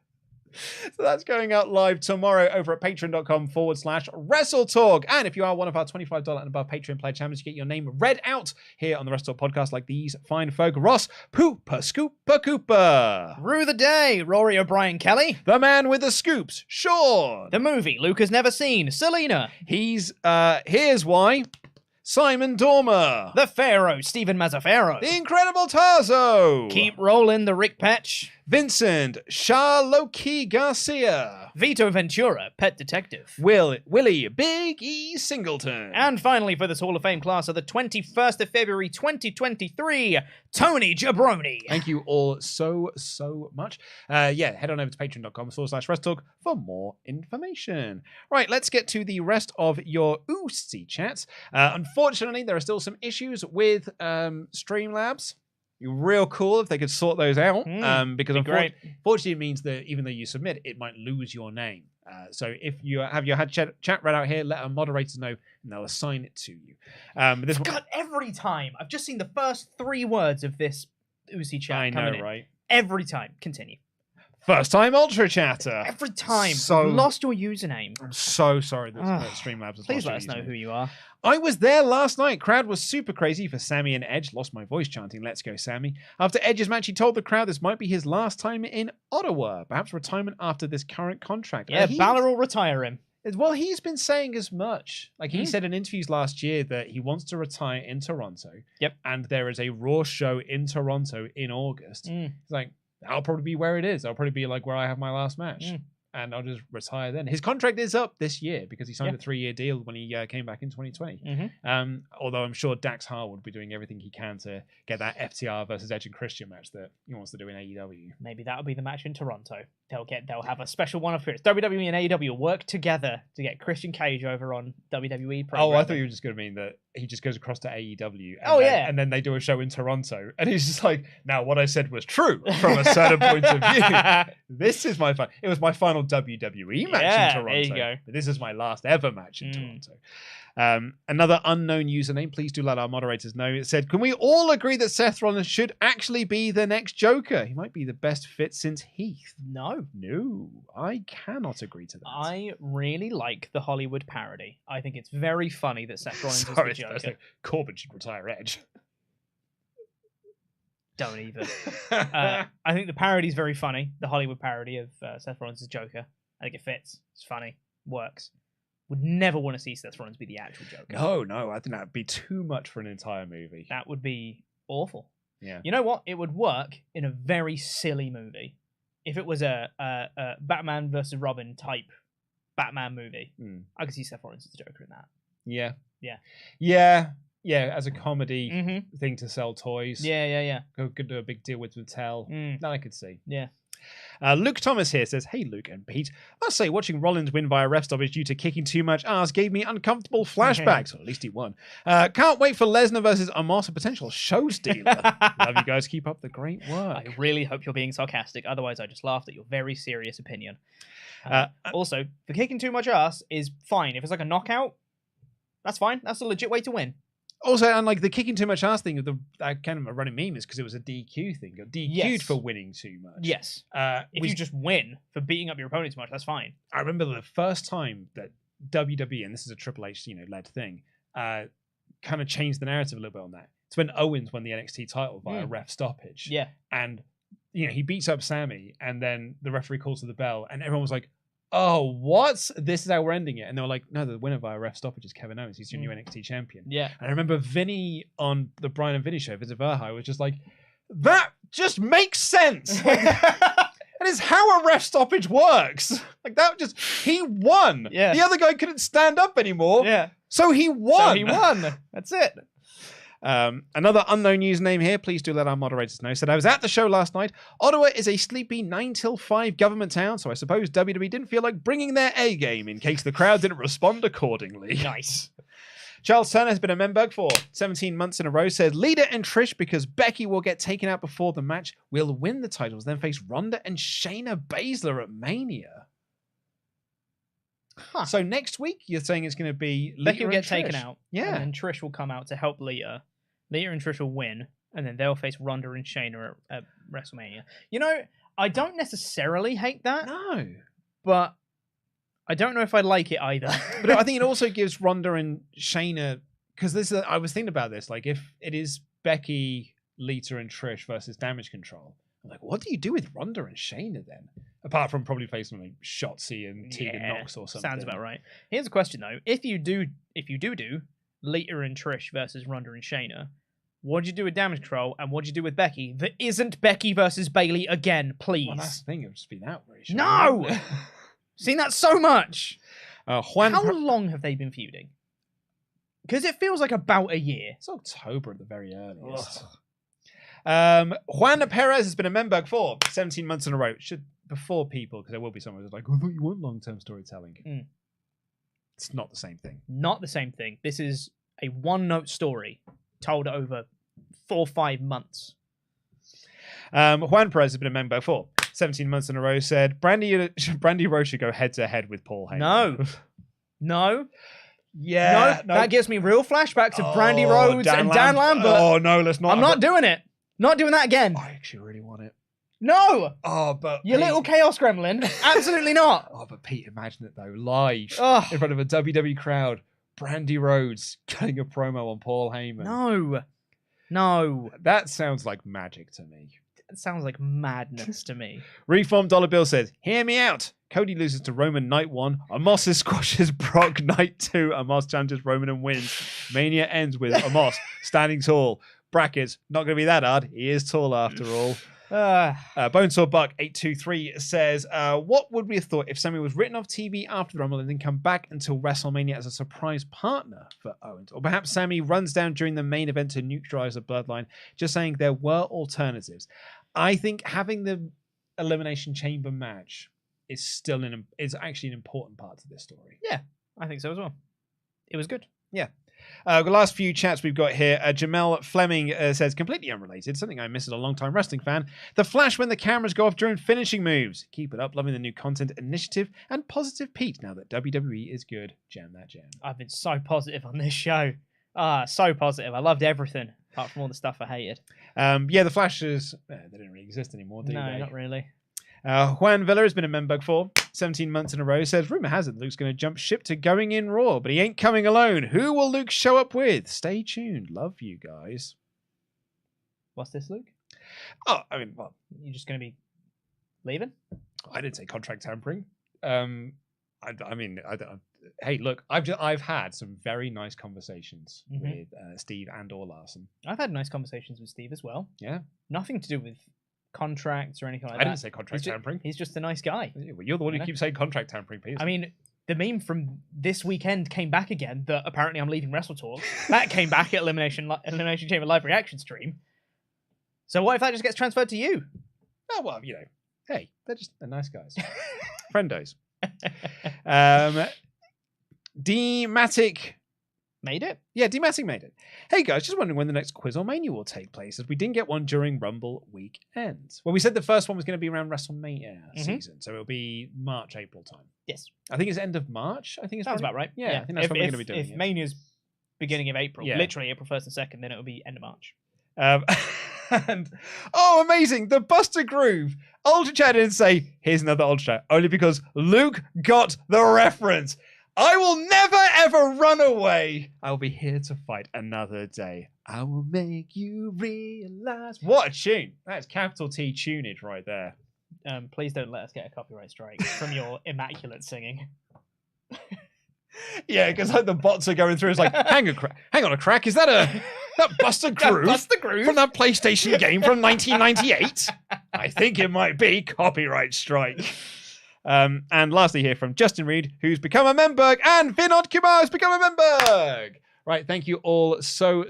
So that's going out live tomorrow over at patreon.com/WrestleTalk. And if you are one of our $25 and above Patreon Pledgehammers, you get your name read out here on the WrestleTalk podcast like these fine folk. Ross Pooper Scooper Cooper. Rue the Day, Rory O'Brien Kelly. The man with the scoops, Sean. The movie Luke has never seen, Selena. Here's why. Simon Dormer. The Pharaoh, Stephen Mazzaferro. The Incredible Tarzo. Keep rolling the Rick Patch. Vincent Charloki Garcia. Vito Ventura, Pet Detective. Willie Big E Singleton. And finally, for this Hall of Fame class of the 21st of February 2023, Tony Jabroni. Thank you all so much. Head on over to patreon.com/WrestleTalk for more information. Right, let's get to the rest of your UceyChats. Unfortunately, there are still some issues with Streamlabs. Real cool if they could sort those out, because unfortunately it means that even though you submit, it might lose your name. So if you have your chat read out here, let our moderators know and they'll assign it to you. God, every time. I've just seen the first 3 words of this UceyChat. I know, right? Every time. Continue. First time Ultra Chatter. Every time. So, you've lost your username. I'm so sorry that Streamlabs has Please lost let us know who you are. I was there last night. Crowd was super crazy for Sami and Edge. Lost my voice chanting, let's go, Sami. After Edge's match, he told the crowd this might be his last time in Ottawa. Perhaps retirement after this current contract. Yeah, Balor will retire him. Well, he's been saying as much. Like he said in interviews last year that he wants to retire in Toronto. Yep. And there is a Raw show in Toronto in August. He's like, I'll probably be where it is. I'll probably be like where I have my last match. And I'll just retire then. His contract is up this year because he signed a 3-year deal when he came back in 2020. Although I'm sure Dax Harwood will be doing everything he can to get that FTR versus Edge and Christian match that he wants to do in AEW. Maybe that'll be the match in Toronto. They'll have a special one appearance. WWE and AEW will work together to get Christian Cage over on WWE. Oh, I thought you were just going to mean that he just goes across to AEW. And then they do a show in Toronto, and he's just like, "Now, what I said was true from a certain point of view. This is my it was my final WWE match in Toronto. There you go. But this is my last ever match in Toronto." Another unknown username, please do let our moderators know. It said, can we all agree that Seth Rollins should actually be the next Joker? He might be the best fit since Heath. No, I cannot agree to that. I really like the Hollywood parody. I think it's very funny that Seth Rollins is the Joker. Corbin should retire Edge. Don't even. I think the parody is very funny. The Hollywood parody of Seth Rollins as Joker. I think it fits. It's funny. Works. Would never want to see Seth Rollins be the actual Joker. No. I think that would be too much for an entire movie. That would be awful. Yeah. You know what? It would work in a very silly movie. If it was a Batman versus Robin type Batman movie, I could see Seth Rollins as the Joker in that. Yeah, as a comedy thing to sell toys. Yeah. Could do a big deal with Mattel. That I could see. Yeah. Luke Thomas here says, hey, Luke and Pete. I say watching Rollins win via ref stoppage due to kicking too much ass gave me uncomfortable flashbacks. Or at least he won. Can't wait for Lesnar versus Omos, a potential show stealer. Love you guys. Keep up the great work. I really hope you're being sarcastic. Otherwise, I just laughed at your very serious opinion. Also, the kicking too much ass is fine. If it's like a knockout, that's fine. That's a legit way to win. Also, and like the kicking too much ass thing, that kind of a running meme is because it was a DQ thing. Got DQ'd for winning too much. Yes. If you just win for beating up your opponent too much, that's fine. I remember the first time that WWE, and this is a Triple H, led thing, kind of changed the narrative a little bit on that. It's when Owens won the NXT title via ref stoppage. Yeah. And he beats up Sami, and then the referee calls for the bell, and everyone was like, oh, what? This is how we're ending it. And they were like, no, the winner via ref stoppage is Kevin Owens. He's your new NXT champion. Yeah. And I remember Vinny on the Brian and Vinny show, Vince Verhey, was just like, that just makes sense. That is how a ref stoppage works. Like he won. Yeah. The other guy couldn't stand up anymore. Yeah. So he won. That's it. Another unknown username here, please do let our moderators know, said, I was at the show last night. Ottawa is a sleepy 9 till 5 government town, so I suppose WWE didn't feel like bringing their A game in case the crowd didn't respond accordingly. Nice. Charles Turner has been a member for 17 months in a row, says, Lita and Trish, because Becky will get taken out before the match, will win the titles, then face Ronda and Shayna Baszler at Mania. Huh. So next week, you're saying it's going to be Lita Becky will get taken out. Yeah. And then Trish will come out to help Lita. Lita and Trish will win, and then they'll face Ronda and Shayna at WrestleMania. I don't necessarily hate that. No. But I don't know if I like it either. But I think it also gives Ronda and Shayna, because I was thinking about this, like if it is Becky, Lita, and Trish versus Damage Control, I'm like, what do you do with Ronda and Shayna then? Apart from probably facing like Shotzi and Tegan Nox or something. Sounds about right. Here's a question though: if you do Lita and Trish versus Ronda and Shayna, what do you do with Damage Control, and what do you do with Becky? That isn't Becky versus Bayley again, please. Well, that's the thing. It would just be that way. No! Seen that so much. How long have they been feuding? Because it feels like about a year. It's October at the very earliest. Juan Perez has been a member for 17 months in a row. Before people, because there will be someone who's like, I thought you want long-term storytelling. It's not the same thing. Not the same thing. This is a one-note story told over 4 or 5 months. Juan Perez has been a member for 17 months in a row, said, Brandy Rose should go head-to-head with Paul Heyman. No. Yeah. No, that gives me real flashbacks of Brandy Rhodes and Dan Lambert. Oh, no, let's not. I'm not doing it. Not doing that again. I actually really want it. No! Oh, but you little chaos gremlin. Absolutely not. Oh, but Pete, imagine it though, live in front of a WWE crowd. Brandy Rhodes cutting a promo on Paul Heyman. No. That sounds like magic to me. It sounds like madness to me. Reformed Dollar Bill says, hear me out. Cody loses to Roman night 1. Omos squashes Brock night 2. Omos challenges Roman and wins. Mania ends with Omos standing tall. Brackets, not going to be that hard. He is tall after all. Bonesaw Buck 823 says, what would we have thought if Sami was written off TV after the Rumble and then come back until WrestleMania as a surprise partner for Owens? Or perhaps Sami runs down during the main event to neutralize the bloodline. Just saying there were alternatives. I think having the Elimination Chamber match is actually an important part to this story. Yeah, I think so as well. It was good. Yeah. The last few chats we've got here. Jamel Fleming says, completely unrelated, something I miss as a long-time wrestling fan. The flash when the cameras go off during finishing moves. Keep it up. Loving the new content initiative and positive Pete now that WWE is good. Jam that jam. I've been so positive on this show. So positive. I loved everything, apart from all the stuff I hated. The flashes, they don't really exist anymore, do they? No, not really. Juan Villa has been a member for 17 months in a row. Says, rumor has it Luke's going to jump ship to going in Raw, but he ain't coming alone. Who will Luke show up with? Stay tuned. Love you guys. What's this, Luke? Oh, I mean, well, You're just going to be leaving? I didn't say contract tampering. I mean, hey, look, I've had some very nice conversations with Steve and or Larson. I've had nice conversations with Steve as well. Yeah. Nothing to do with contracts or anything like that. I didn't say contract tampering. He's just a nice guy. Well, you're the one who keeps saying contract tampering, Pete. I mean, the meme from this weekend came back again that apparently I'm leaving WrestleTalk. That came back at Elimination Chamber live reaction stream. So what if that just gets transferred to you? Oh, well, hey, they're nice guys. Friendos. D-Matic made it? Yeah, D-Matic made it. Hey guys, just wondering when the next Quiz or Mania will take place, as we didn't get one during Rumble weekend. Well, we said the first one was going to be around WrestleMania season, so it'll be March, April time. Yes. I think it's end of March. I think it's sounds about right. Yeah, I think that's when we're going to be doing it. If Mania's beginning of April, literally April 1st and 2nd, then it'll be end of March. And amazing, the Buster Groove Ultra Chat didn't say here's another Ultra Chat, only because Luke got the reference. I will never ever run away. I'll be here to fight another day. I will make you realize. What a tune. That's capital T tunage right there. Please don't let us get a copyright strike from your immaculate singing. Yeah, because like the bots are going through. It's like, hang on a crack. Is that that Buster Groove? Buster Groove from that PlayStation game from 1998? I think it might be copyright strike. And lastly here from Justin Reed, who's become a member, and Vinod Kumar has become a member. Right, thank you all so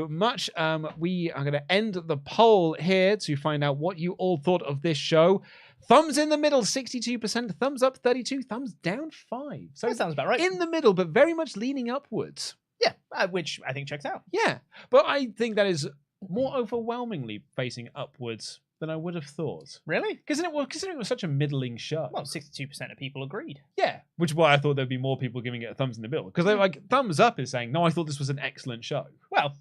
much. We are going to end the poll here to find out what you all thought of this show. Thumbs in the middle, 62%. Thumbs up, 32%. Thumbs down, 5%. So that sounds about right. In the middle, but very much leaning upwards. Yeah, which I think checks out. Yeah, but I think that is more overwhelmingly facing upwards than I would have thought. Really? Considering it was such a middling show. Well, 62% of people agreed. Yeah, which is why I thought there'd be more people giving it a thumbs in the middle. Because they're like, thumbs up is saying, no, I thought this was an excellent show. Well,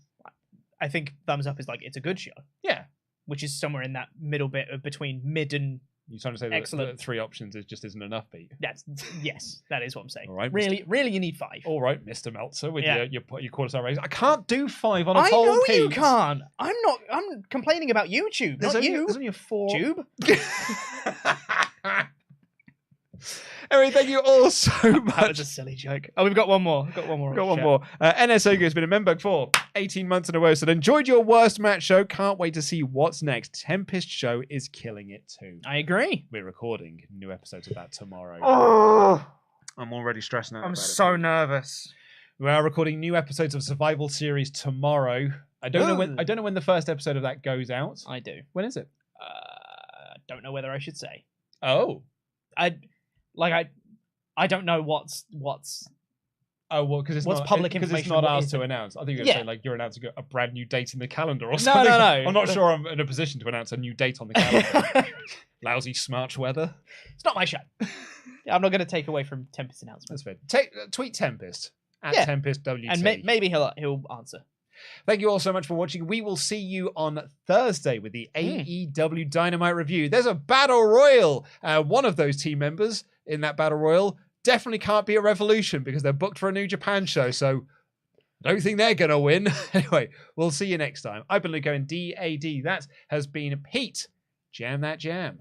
I think thumbs up is like, it's a good show. Yeah. Which is somewhere in that middle bit of between mid and you're trying to say excellent. That 3 options just isn't enough, Pete? Yes, that is what I'm saying. All right, really, you need 5. All right, Mr. Meltzer, with your quarter-star raise. I can't do 5 on a poll, I know Pete. you can't. I'm complaining about YouTube, not you. There's only a 4. Tube. Anyway, thank you all so much. That was a silly joke. Oh, we've got one more. Got one more. NSO has been a member for 18 months in a row. So enjoyed your worst match show. Can't wait to see what's next. Tempest show is killing it too. I agree. We're recording new episodes of that tomorrow. Oh, I'm already stressing out. I'm so nervous. We are recording new episodes of Survival Series tomorrow. I don't know when the first episode of that goes out. I do. When is it? Don't know whether I should say. Oh. I don't know what's oh well, because it's not public because it's information. not ours to announce. I think you're saying like you're announcing a brand new date in the calendar or something. No. I'm not sure I'm in a position to announce a new date on the calendar. Lousy smart weather. It's not my show. I'm not going to take away from Tempest's announcement. That's fair. Tweet Tempest at Tempest WT, and maybe he'll answer. Thank you all so much for watching. We will see you on Thursday with the AEW Dynamite review. There's a battle royal. One of those team members in that battle royal definitely can't be a Revolution because they're booked for a New Japan show. So I don't think they're going to win. Anyway, we'll see you next time. I've been Luke and DAD. That has been Pete. jam that jam.